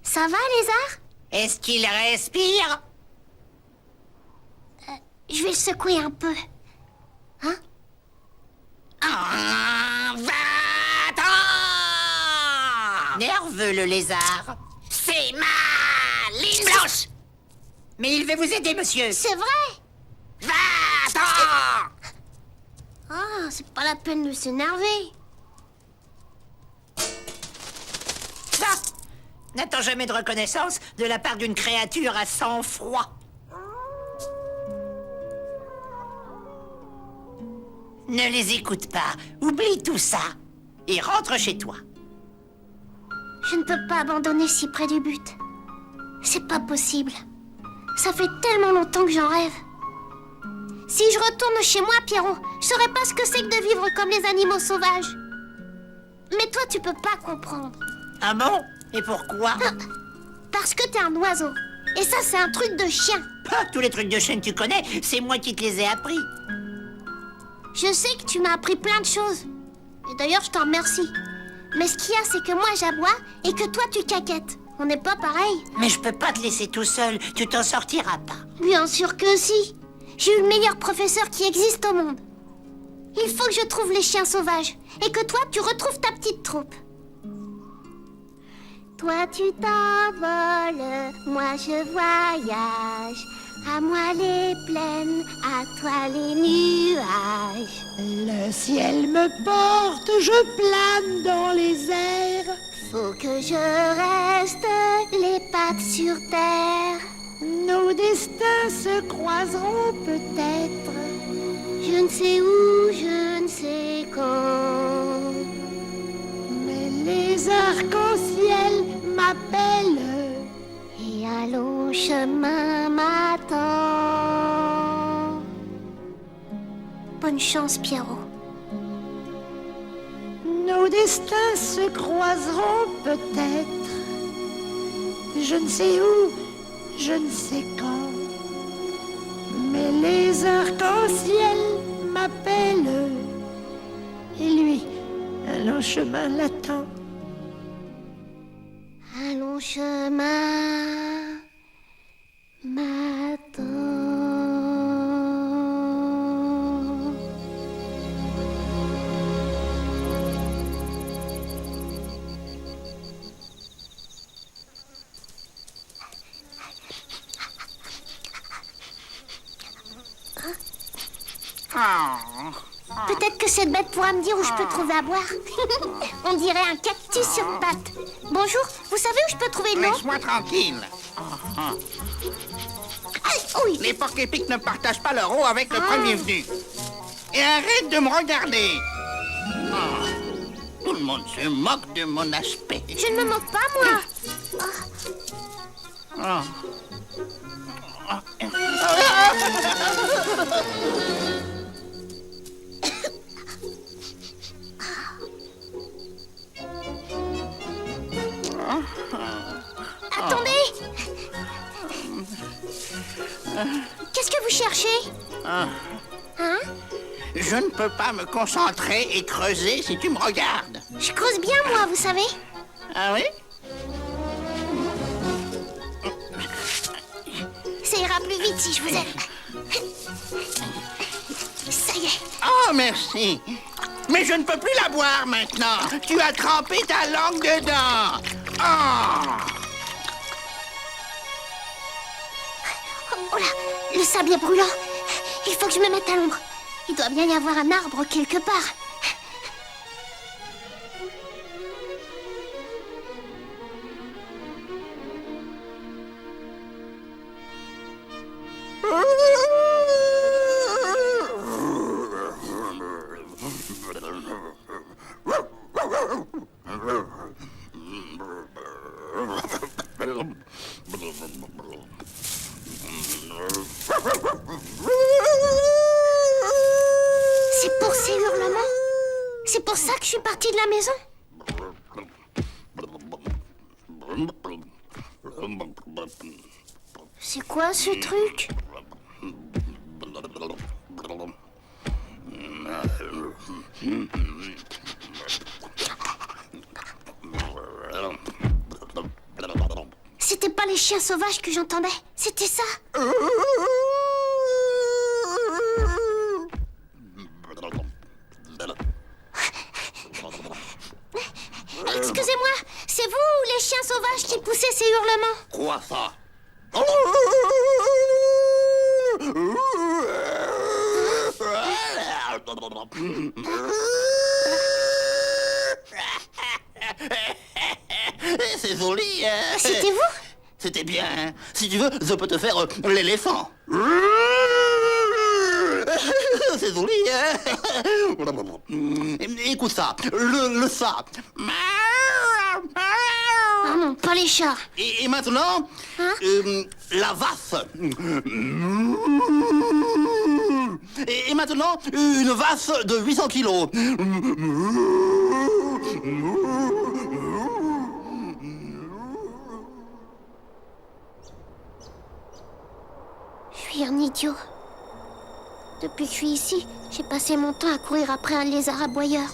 Ça va, lézard? Est-ce qu'il respire? Je vais le secouer un peu. Hein? Va-t'en! Nerveux, le lézard. C'est ma ligne blanche. Mais il veut vous aider, monsieur. C'est vrai? Va-t'en! Ah, c'est pas la peine de s'énerver. Ça, n'attends jamais de reconnaissance de la part d'une créature à sang-froid. Ne les écoute pas. Oublie tout ça. Et rentre chez toi. Je ne peux pas abandonner si près du but. C'est pas possible. Ça fait tellement longtemps que j'en rêve. Si je retourne chez moi, Pierrot, je saurais pas ce que c'est que de vivre comme les animaux sauvages. Mais toi, tu peux pas comprendre. Ah bon? Et pourquoi? Parce que t'es un oiseau. Et ça, c'est un truc de chien. Ah, tous les trucs de chaîne que tu connais, c'est moi qui te les ai appris. Je sais que tu m'as appris plein de choses. Et d'ailleurs, je t'en remercie. Mais ce qu'il y a, c'est que moi, j'aboie et que toi, tu caquettes. On n'est pas pareil. Mais je peux pas te laisser tout seul, tu t'en sortiras pas. Bien sûr que si. J'ai eu le meilleur professeur qui existe au monde. Il faut que je trouve les chiens sauvages et que toi, tu retrouves ta petite troupe. Toi, tu t'envoles, moi, je voyage. À moi les plaines, à toi les nuages. Le ciel me porte, je plane dans les airs. Faut que je reste les pattes sur terre. Nos destins se croiseront peut-être. Je ne sais où, je ne sais quand. Mais les arcs-en-ciel m'appellent et un long chemin m'attend. Bonne chance, Pierrot. Nos destins se croiseront peut-être. Je ne sais où, je ne sais quand. Mais les arcs-en-ciel m'appellent. Et lui, un long chemin l'attend. Un long chemin m'attend. Peut-être que cette bête pourra me dire où je peux trouver à boire. On dirait un cactus sur pattes. Bonjour, vous savez où je peux trouver de l'eau? Laisse-moi tranquille. Aïe, oui. Les porc-épics ne partagent pas leur eau avec le premier venu. Et arrête de me regarder. Tout le monde se moque de mon aspect. Je ne me moque pas, moi. Attendez. Qu'est-ce que vous cherchez? Hein? Je ne peux pas me concentrer et creuser si tu me regardes. Je creuse bien, moi, vous savez. Ah oui? Ça ira plus vite si je vous aide. Ça y est. Oh, merci. Mais je ne peux plus la boire maintenant. Tu as trempé ta langue dedans. Oh là, le sable est brûlant. Il faut que je me mette à l'ombre. Il doit bien y avoir un arbre quelque part. C'est pour ces hurlements? C'est pour ça que je suis partie de la maison? C'est quoi ce truc? C'était pas les chiens sauvages que j'entendais, c'était ça. Excusez-moi, c'est vous ou les chiens sauvages qui poussaient ces hurlements? Quoi ça? C'est joli, hein? C'était vous? C'était bien, hein? Si tu veux, je peux te faire l'éléphant. C'est joli, hein? Écoute ça, le ça. Ah non, pas les chats. Et maintenant, Hein? la vasse. Et maintenant, une vasse de 800 kilos. Je suis un idiot. Depuis que je suis ici, j'ai passé mon temps à courir après un lézard aboyeur.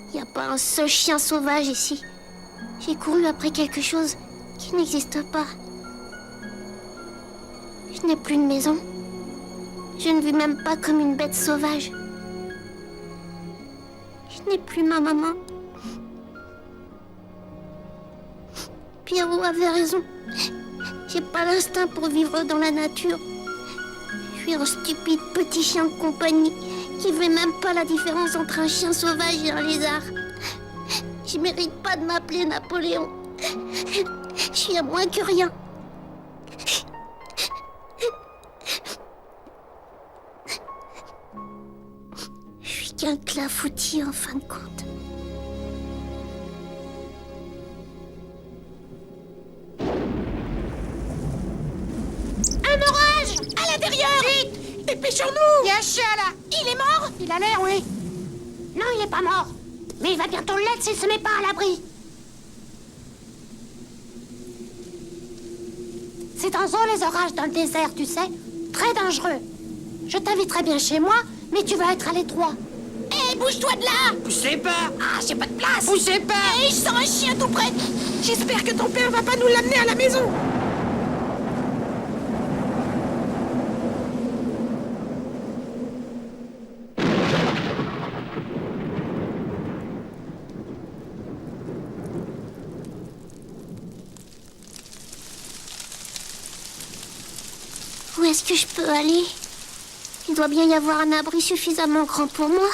Il n'y a pas un seul chien sauvage ici. J'ai couru après quelque chose qui n'existe pas. Je n'ai plus de maison. Je ne vis même pas comme une bête sauvage. Je n'ai plus ma maman. Pierrot avait raison. J'ai pas l'instinct pour vivre dans la nature. Je suis un stupide petit chien de compagnie qui fait même pas la différence entre un chien sauvage et un lézard. Je mérite pas de m'appeler Napoléon. Je suis à moins que rien. qu'un clafoutis en fin de compte. Un orage! À l'intérieur! Vite! Dépêchons-nous! Yachala! Il est mort? Il a l'air, oui. Non, il est pas mort. Mais il va bientôt l'être s'il se met pas à l'abri. C'est un zoo, les orages dans le désert, tu sais. Très dangereux. Je t'inviterai bien chez moi, mais tu vas être à l'étroit. Hé, bouge-toi de là! Poussez pas. Ah, j'ai pas de place! Poussez pas. Hé, je sens un chien tout près! J'espère que ton père va pas nous l'amener à la maison! Où est-ce que je peux aller? Il doit bien y avoir un abri suffisamment grand pour moi.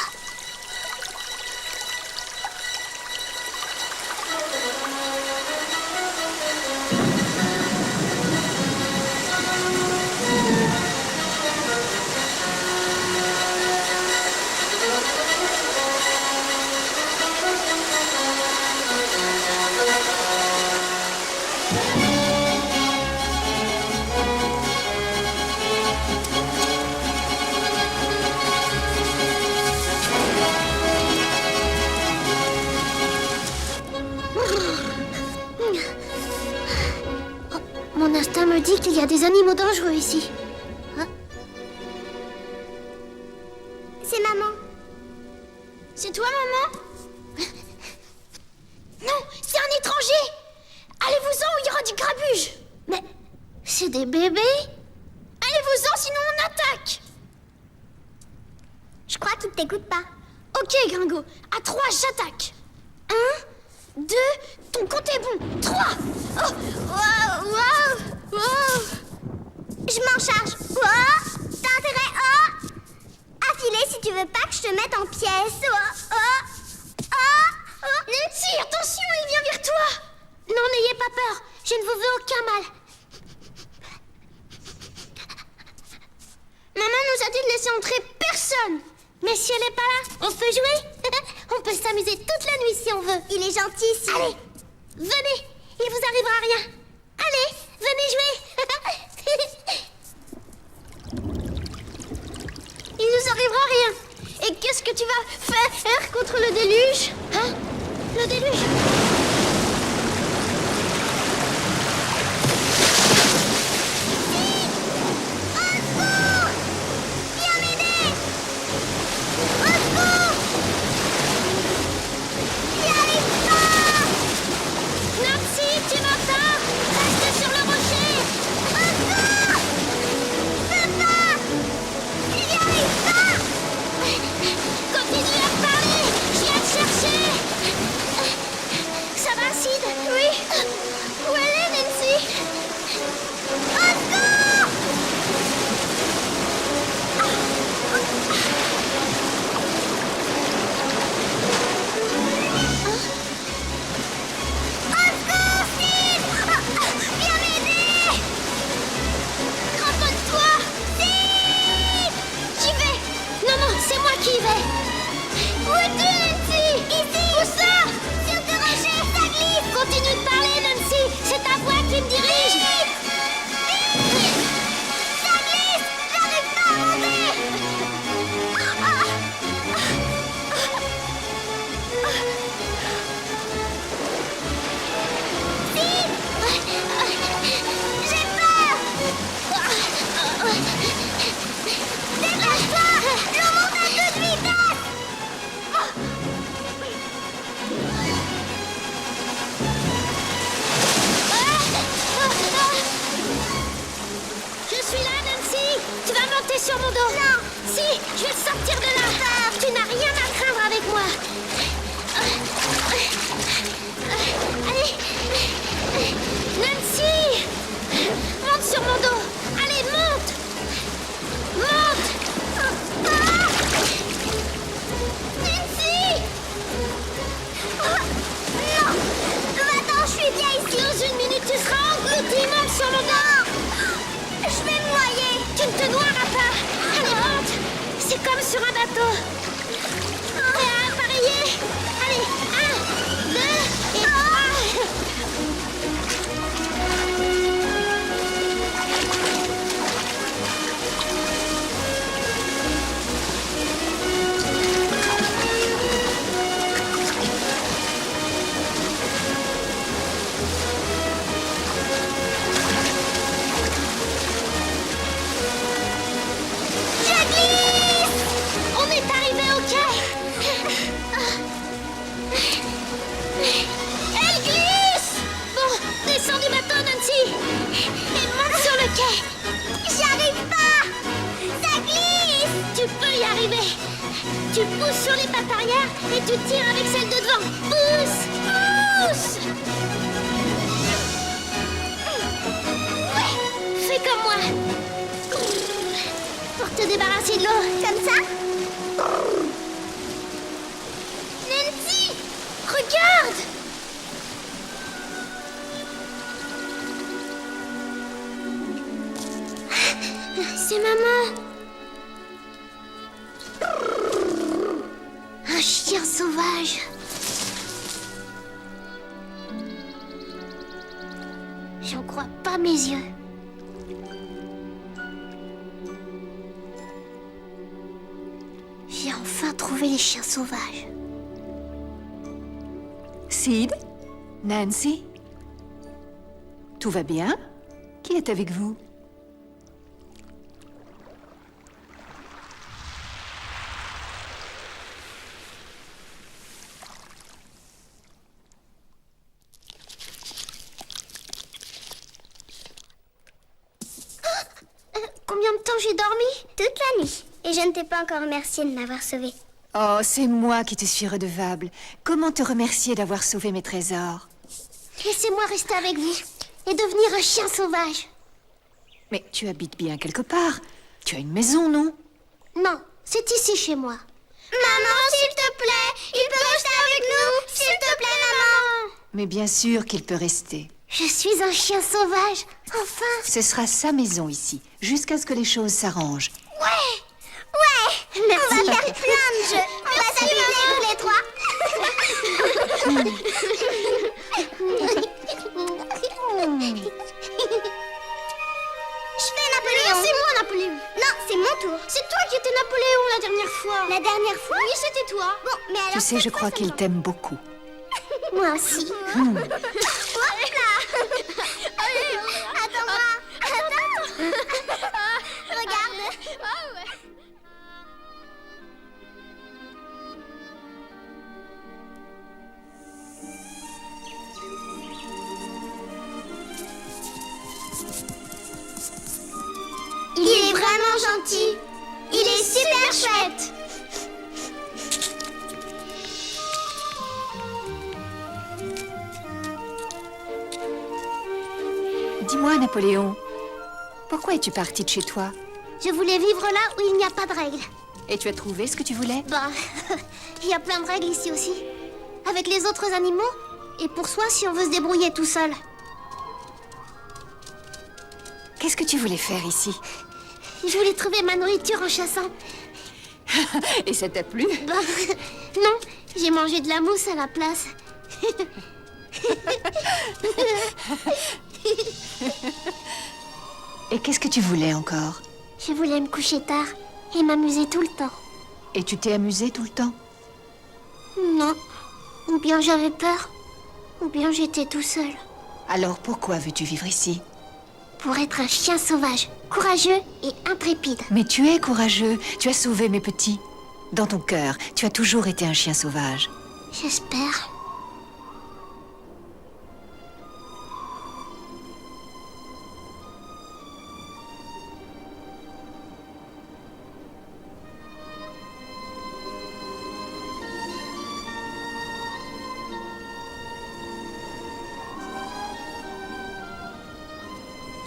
Mon instinct me dit qu'il y a des animaux dangereux ici. Hein? C'est maman. C'est toi, maman? Non, c'est un étranger. Allez-vous-en ou il y aura du grabuge. Mais c'est des bébés? Allez-vous-en, sinon on attaque. Je crois qu'ils t'écoutent pas. Ok, Gringo. À 3, j'attaque. 1, 2, ton compte est bon. 3. Oh, wow, wow, wow. Je m'en charge. Oh, t'as intérêt, à filer si tu veux pas que je te mette en pièces. Nancy, attention, il vient vers toi. Non, n'ayez pas peur. Je ne vous veux aucun mal. Maman nous a dit de laisser entrer personne. Mais si elle est pas là, on peut jouer. On peut s'amuser toute la nuit si on veut. Il est gentil ici. Allez, venez, il vous arrivera rien. Allez, venez jouer. Il nous arrivera rien. Et qu'est-ce que tu vas faire contre le déluge? Hein? Le déluge? Sur mon dos. Non. Si, je vais te sortir de là. Tu n'as rien à craindre avec moi. Allez. Nancy, monte sur mon dos. Allez, monte. Nancy. Non. Va-t'en, je suis bien ici. Dans une minute, tu seras englouti. Monte sur mon dos. Je vais me noyer. Tu ne te noieras pas. Allez, monte. C'est comme sur un bateau. arrivé. Tu pousses sur les pattes arrière et tu tires avec celle de devant. Pousse, pousse. Ouais, fais comme moi. Pour te débarrasser de l'eau, comme ça. Nancy, regarde. C'est maman. Un chien sauvage. J'en crois pas mes yeux. J'ai enfin trouvé les chiens sauvages. Sid? Nancy? Tout va bien? Qui est avec vous? Combien de temps j'ai dormi? Toute la nuit. Et je ne t'ai pas encore remercié de m'avoir sauvé. Oh, c'est moi qui te suis redevable. Comment te remercier d'avoir sauvé mes trésors? Laissez-moi rester avec vous et devenir un chien sauvage. Mais tu habites bien quelque part. Tu as une maison, non? Non, c'est ici chez moi. Maman, s'il te plaît, il peut rester avec nous. S'il te plaît, maman. Mais bien sûr qu'il peut rester. Je suis un chien sauvage. Enfin. Ce sera sa maison ici, jusqu'à ce que les choses s'arrangent. Ouais. Ouais. Merci. On va faire plein de jeux. On va s'amuser tous les trois. Je fais Napoléon. Non, c'est moi Napoléon. Non, c'est mon tour. C'est toi qui étais Napoléon la dernière fois. La dernière fois? Oui, c'était toi. Bon, mais alors. Tu sais, je crois qu'il t'aime beaucoup. Moi aussi. Hop là. Attends-moi. Attends. Regarde. Il est vraiment gentil. Il est super chouette. Dis-moi, Napoléon, pourquoi es-tu parti de chez toi? Je voulais vivre là où il n'y a pas de règles. Et tu as trouvé ce que tu voulais? Bah, il y a plein de règles ici aussi. Avec les autres animaux. Et pour soi si on veut se débrouiller tout seul. Qu'est-ce que tu voulais faire ici? Je voulais trouver ma nourriture en chassant. Et ça t'a plu? Bah, non, j'ai mangé de la mousse à la place. Et qu'est-ce que tu voulais encore? Je voulais me coucher tard et m'amuser tout le temps. Et tu t'es amusé tout le temps? Non. Ou bien j'avais peur, ou bien j'étais tout seul. Alors pourquoi veux-tu vivre ici? Pour être un chien sauvage, courageux et intrépide. Mais tu es courageux, tu as sauvé mes petits. Dans ton cœur, tu as toujours été un chien sauvage. J'espère.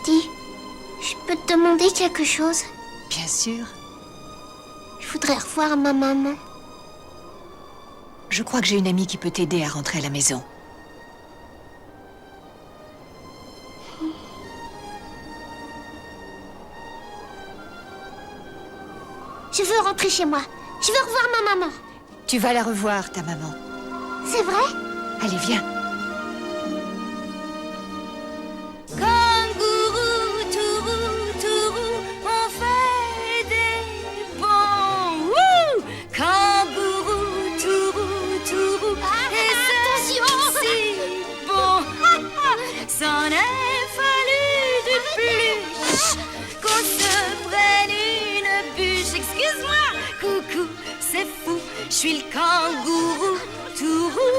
Dis, je peux te demander quelque chose? Bien sûr. Je voudrais revoir ma maman. Je crois que j'ai une amie qui peut t'aider à rentrer à la maison. Je veux rentrer chez moi. Je veux revoir ma maman. Tu vas la revoir, ta maman. C'est vrai? Allez, viens. Kangourou, tourou, tourou, on fait des bons. Wouh! Kangourou, tourou, tourou, et c'est si bon. S'en est fallu de plus qu'on se prenne une bûche. Excuse-moi, coucou, c'est fou. Je suis le kangourou, tourou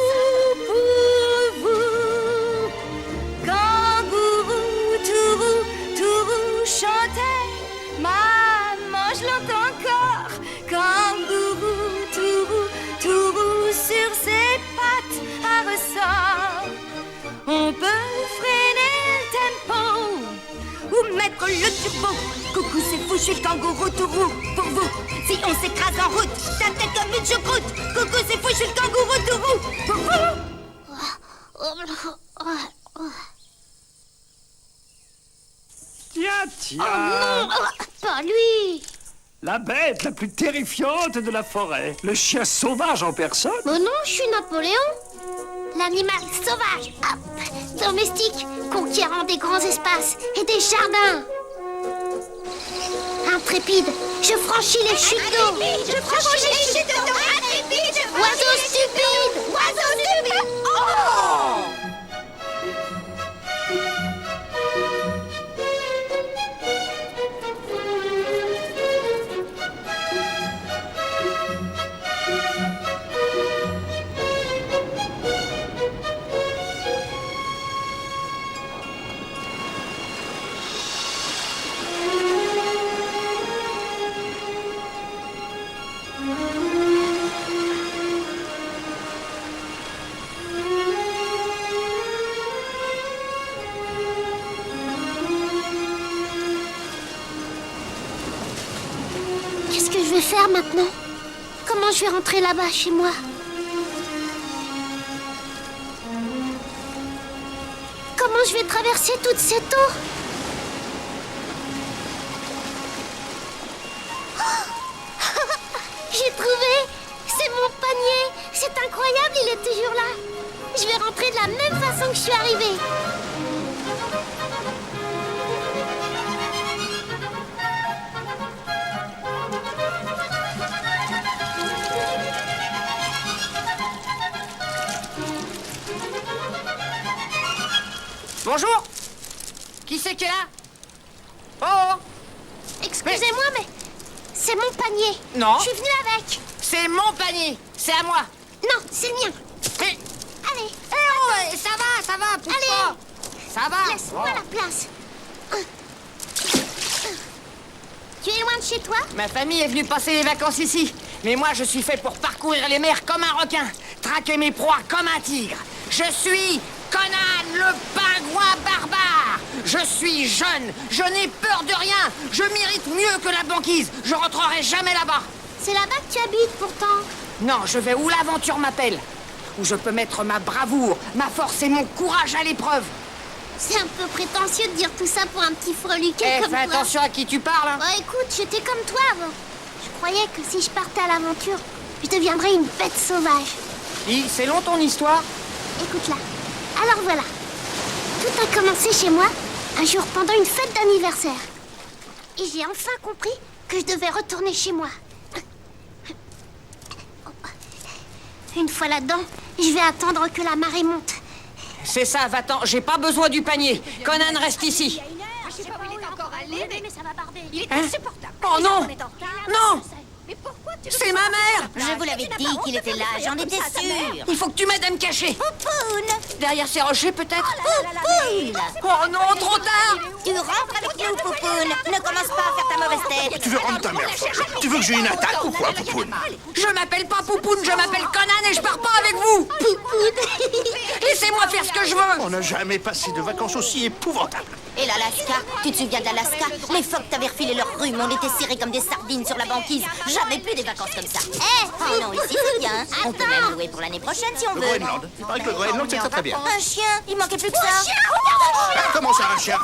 pour vous. Kangourou, tourou, tourou, chantait. Maman, je l'entends encore. Kangourou. On peut freiner le tempo ou mettre le turbo. Coucou, c'est fou, je suis le kangourou tout roux. Pour vous, si on s'écrase en route, ta tête comme une choucroute. Coucou, c'est fou, je suis le kangourou tout roux. Pour vous. Tiens, Non, pas lui. La bête la plus terrifiante de la forêt. Le chien sauvage en personne. Mais non, je suis Napoléon. L'animal sauvage, hop, domestique, conquérant des grands espaces et des jardins. Intrépide, je franchis les chutes d'eau. Je franchis les chutes d'eau. Intrépide, oiseau stupide, oiseau stupide. Oh! Qu'est-ce que je vais faire maintenant? Comment je vais rentrer là-bas chez moi? Comment je vais traverser toute cette eau? J'ai trouvé! C'est mon panier! C'est incroyable, il est toujours là! Je vais rentrer de la même façon que je suis arrivée! Bonjour. Qui c'est qui est là? Oh, Excusez-moi, mais c'est mon panier! Non. Je suis venue avec! c'est mon panier. C'est à moi. Non, c'est le mien! Mais, Allez! ça va, pousse Allez. pas. Ça va. Laisse-moi la place! Tu es loin de chez toi? Ma famille est venue passer les vacances ici. Mais moi, je suis fait pour parcourir les mers comme un requin, traquer mes proies comme un tigre. Je suis Conan, le pingouin barbare. Je suis jeune, je n'ai peur de rien. Je mérite mieux que la banquise. Je rentrerai jamais là-bas. C'est là-bas que tu habites pourtant. Non, je vais où l'aventure m'appelle. Où je peux mettre ma bravoure, ma force et mon courage à l'épreuve. C'est un peu prétentieux de dire tout ça pour un petit freluquet Eh, comme fais toi. attention à qui tu parles. Hein. Bah écoute, j'étais comme toi avant. Je croyais que si je partais à l'aventure, je deviendrais une bête sauvage. Dis, c'est long ton histoire? Écoute là. Alors voilà. Tout a commencé chez moi un jour pendant une fête d'anniversaire. Et j'ai enfin compris que je devais retourner chez moi. Une fois là-dedans, je vais attendre que la marée monte. C'est ça, va-t'en, j'ai pas besoin du panier. Conan reste ici. Je sais pas où il est encore allé, mais ça va barder. Il est Hein? insupportable. Oh non! Non! Mais pourquoi tu C'est ma mère! Je vous l'avais dit qu'il était là, j'en étais sûre. Il faut que tu m'aides à me cacher. Poupoune! Derrière ces rochers, peut-être? Poupoune! Oh non, trop tard! Tu rentres avec nous, Poupoune. Ne commence pas à faire ta mauvaise tête. Tu veux rendre ta mère folle? Tu veux que j'ai une attaque ou quoi, Poupoune? Je m'appelle pas Poupoune, je m'appelle Conan et je pars pas avec vous! Laissez-moi faire ce que je veux! On n'a jamais passé de vacances aussi épouvantables. Et l'Alaska, tu te souviens de l'Alaska? Les phoques t'avaient refilé leur rhume, on était serrés comme des sardines sur la banquise. Jamais plus des vacances comme ça. Oh non, ici c'est bien. On peut même louer pour l'année prochaine si on Le veut. Groenland. Il paraît que le Groenland, c'est très très bien. Un chien, il manquait plus que ça. Comment ça, un chien?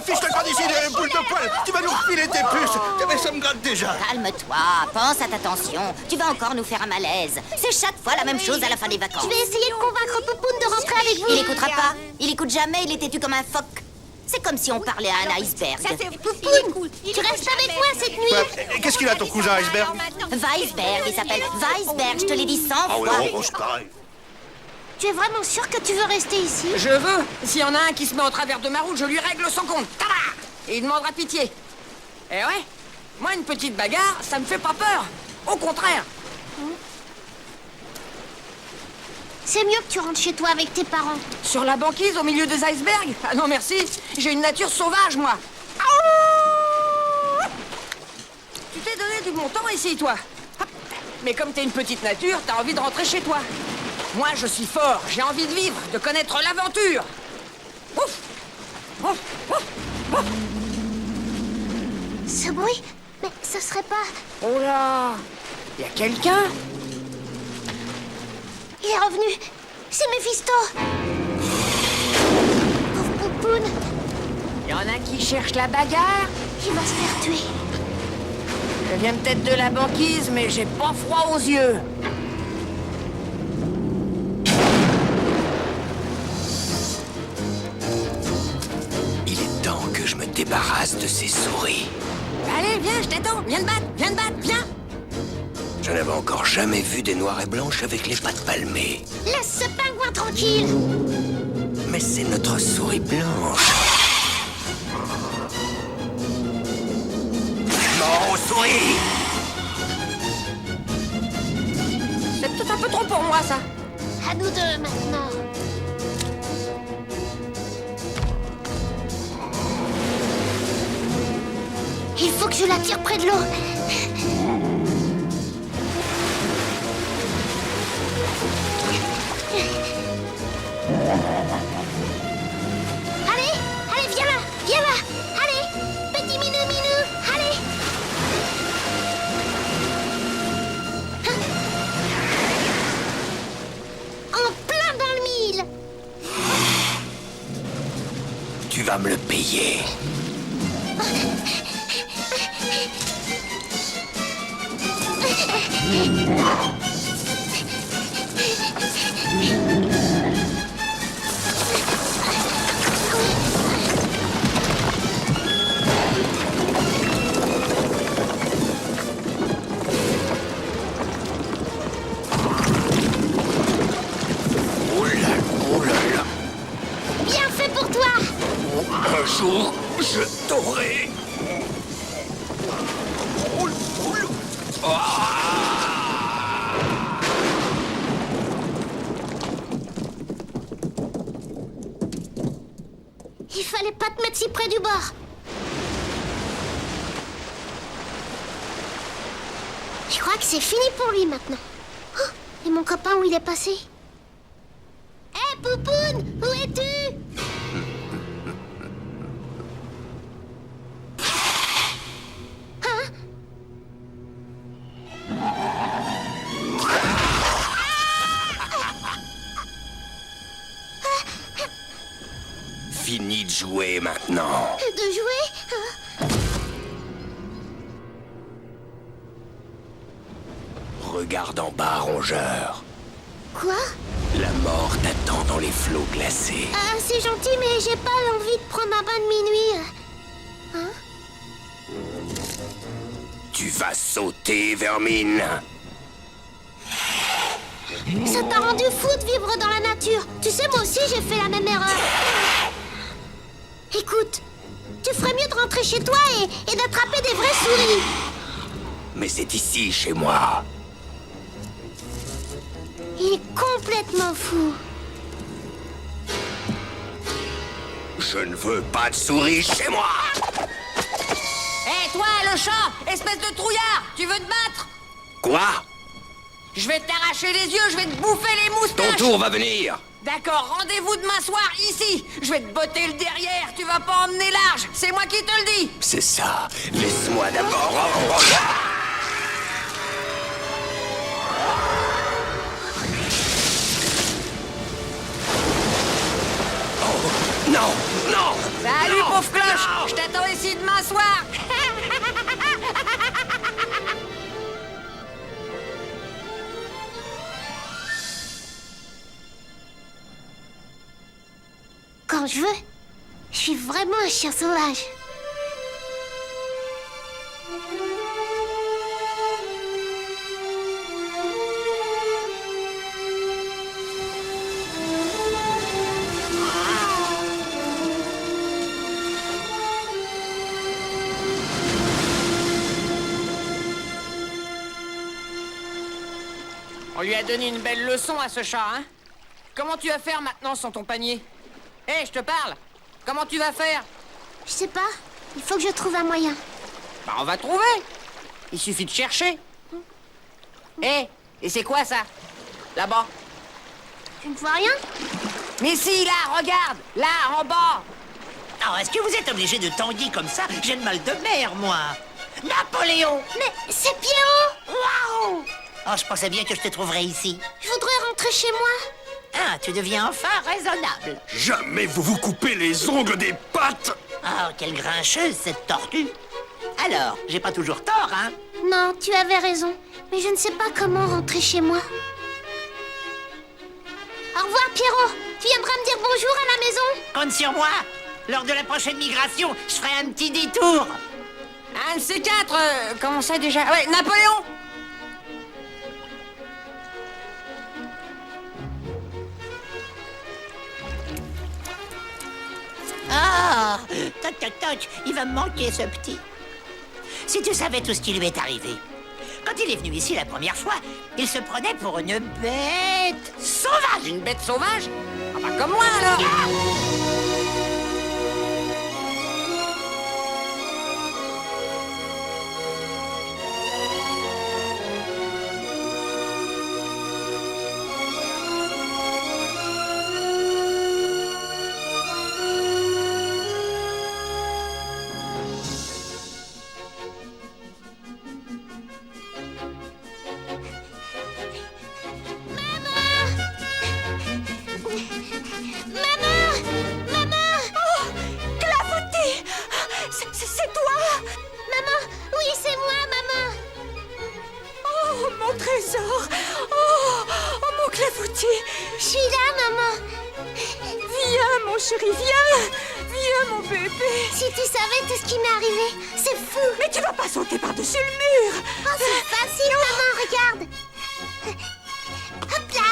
Fiche-toi pas d'ici, des boules de poil! Tu vas nous refiler tes puces! Mais ça me gratte déjà! Calme-toi, pense à ta tension. Tu vas encore nous faire un malaise. C'est chaque fois la même chose à la fin des vacances. Je vais essayer de convaincre Poupoune de rentrer avec vous. Il écoutera pas. Il écoute jamais, il est têtu comme un phoque. C'est comme si on parlait à un iceberg. Poupoune, tu restes avec moi cette nuit. Qu'est-ce qu'il a, ton cousin iceberg? Weisberg, il s'appelle Weisberg, je te l'ai dit 100 Ah ouais, fois. on c'est pareil. Tu es vraiment sûr que tu veux rester ici? Je veux! S'il y en a un qui se met au travers de ma route, je lui règle son compte. Tada! Et il demandera pitié. Eh ouais? Moi, une petite bagarre, ça me fait pas peur. Au contraire. C'est mieux que tu rentres chez toi avec tes parents. Sur la banquise, au milieu des icebergs? Ah non, merci. J'ai une nature sauvage, moi. Tu t'es donné du bon temps ici, toi. Hop. Mais comme t'es une petite nature, t'as envie de rentrer chez toi. Moi, je suis fort, j'ai envie de vivre, de connaître l'aventure. Ouf! Ouf! Ouf! Ouf! Ce bruit? Mais ce serait pas... Oh là! Y a quelqu'un? Il est revenu. C'est Mephisto. Pauvre Poupoune. Y en a qui cherchent la bagarre? Il va se faire tuer. Je viens peut-être de la banquise, mais j'ai pas froid aux yeux. Il est temps que je me débarrasse de ces souris. Allez, viens, je t'attends. Viens te battre, viens. Je n'avais encore jamais vu des noires et blanches avec les pattes palmées. Laisse ce pingouin tranquille. Mais c'est notre souris blanche. Mort aux souris! C'est peut-être un peu trop pour moi, ça. À nous deux maintenant. Il faut que je la tire près de l'eau. Allez, viens là, allez, petit minou, allez. En plein dans le mille. Tu vas me le payer. Oh là là. Bien fait pour toi. Un jour, je t'aurai. Il fallait pas te mettre si près du bord. Je crois que c'est fini pour lui maintenant. Oh, et mon copain, où il est passé? Hé, Poupoune, où es-tu? Hein? Fini de jouer maintenant. De jouer? Regarde en bas, rongeur. Quoi? La mort t'attend dans les flots glacés. Ah, c'est gentil, mais j'ai pas envie de prendre un bain de minuit. Tu vas sauter, vermine. Ça t'a rendu fou de vivre dans la nature. Tu sais, moi aussi, j'ai fait la même erreur. Écoute, tu ferais mieux de rentrer chez toi et d'attraper des vraies souris. Mais c'est ici, chez moi. Il est complètement fou. Je ne veux pas de souris chez moi. Hé, toi, le chat, espèce de trouillard, tu veux te battre? Quoi? Je vais t'arracher les yeux, je vais te bouffer les moustaches. Ton tour va venir. D'accord, rendez-vous demain soir, ici. Je vais te botter le derrière, tu vas pas emmener large, c'est moi qui te le dis. C'est ça. Laisse-moi d'abord. Oh, non, non. Salut, non, pauvre cloche, non. je t'attends ici demain soir. Quand je veux, je suis vraiment un chien sauvage. On lui a donné une belle leçon à ce chat, hein? Comment tu vas faire maintenant sans ton panier? Hé, je te parle! Comment tu vas faire? Je sais pas, il faut que je trouve un moyen. Bah, on va trouver! Il suffit de chercher. Hé, et c'est quoi ça? Là-bas? Tu ne vois rien? Mais si, là, regarde! Là, en bas! Oh, est-ce que vous êtes obligé de tanguer comme ça? J'ai le mal de mer, moi. Napoléon! Mais c'est Pierrot! Waouh! Oh, je pensais bien que je te trouverais ici. Je voudrais rentrer chez moi. Ah, tu deviens enfin raisonnable. Jamais vous vous coupez les ongles des pattes! Oh, quelle grincheuse, cette tortue. Alors, j'ai pas toujours tort, hein? Non, tu avais raison. Mais je ne sais pas comment rentrer chez moi. Au revoir, Pierrot. Tu viendras me dire bonjour à la maison? Compte sur moi. Lors de la prochaine migration, je ferai un petit détour. Un de ces quatre, comment ça déjà? Ouais, Napoléon! Ah, toc, toc, toc, il va me manquer ce petit. Si tu savais tout ce qui lui est arrivé. Quand il est venu ici la première fois, il se prenait pour une bête sauvage. Une bête sauvage? Ah bah comme moi alors! C'est toi! Maman! Oui, c'est moi, maman! Oh, mon trésor! Oh, mon clafoutis! Je suis là, maman! Viens, mon chéri, viens! Viens, mon bébé! Si tu savais tout ce qui m'est arrivé, c'est fou! Mais tu vas pas sauter par-dessus le mur! Oh, c'est facile, maman, regarde! Hop là!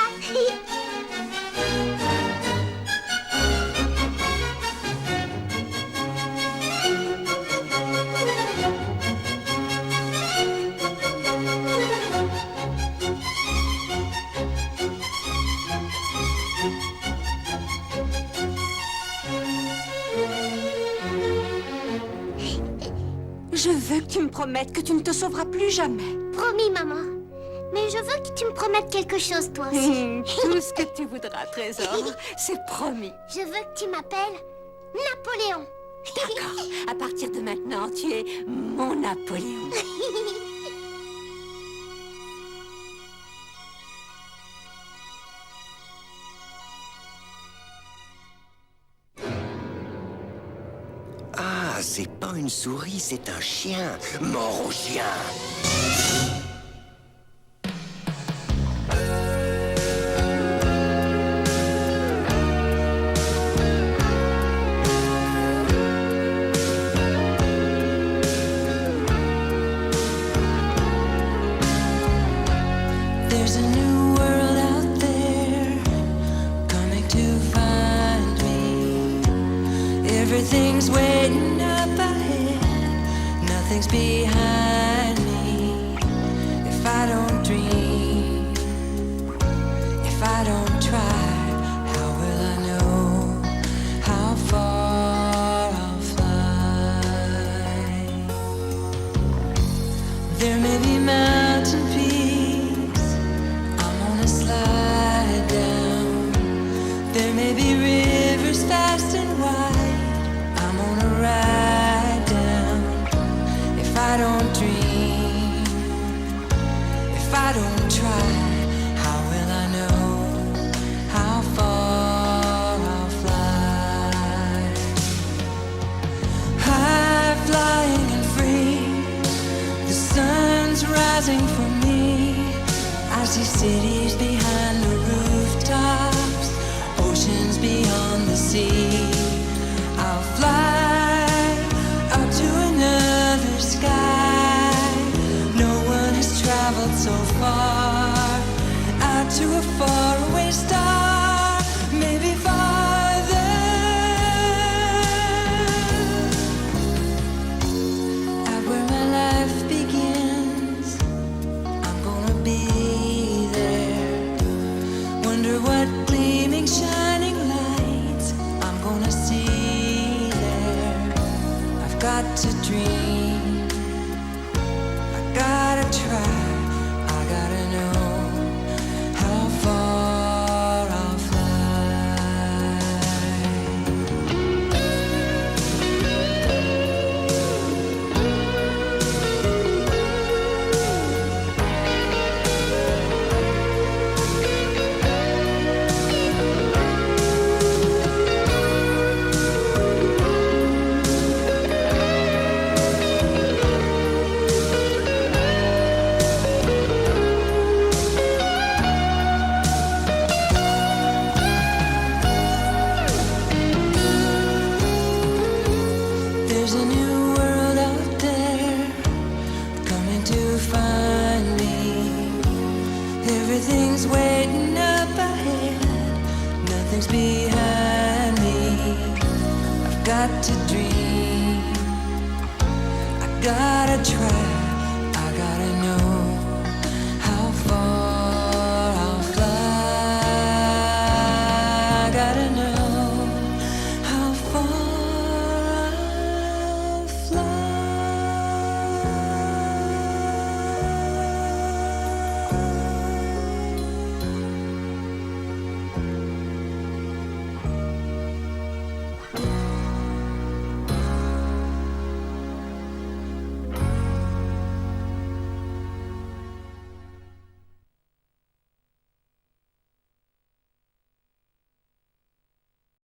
Je veux que tu me promettes que tu ne te sauveras plus jamais. Promis, maman. Mais je veux que tu me promettes quelque chose, toi aussi. Tout ce que tu voudras, trésor, c'est promis. Je veux que tu m'appelles Napoléon. D'accord. À partir de maintenant, tu es mon Napoléon. Ah, c'est pas une souris, c'est un chien. Mort au chien. There's a new world out there coming to find me. Everything's waiting up ahead, nothing's behind me. If I don't dream, if I don't try, how will I know how far I'll fly? There may be mountain peaks I'm gonna slide down. There may be rivers fast and wide I'm gonna ride down. If I don't dream, if I don't try, how will I know how far I'll fly? High flying and free, the sun's rising for me. I see cities behind the rooftops, oceans beyond the sea. I'll fly up to another sky. No one has traveled so far, out to a faraway star, maybe farther. Out where my life begins, I'm gonna be there. Wonder what gleaming, shining lights I'm gonna see there. I've got to dream, I gotta try, I gotta know how far got to dream. I gotta try.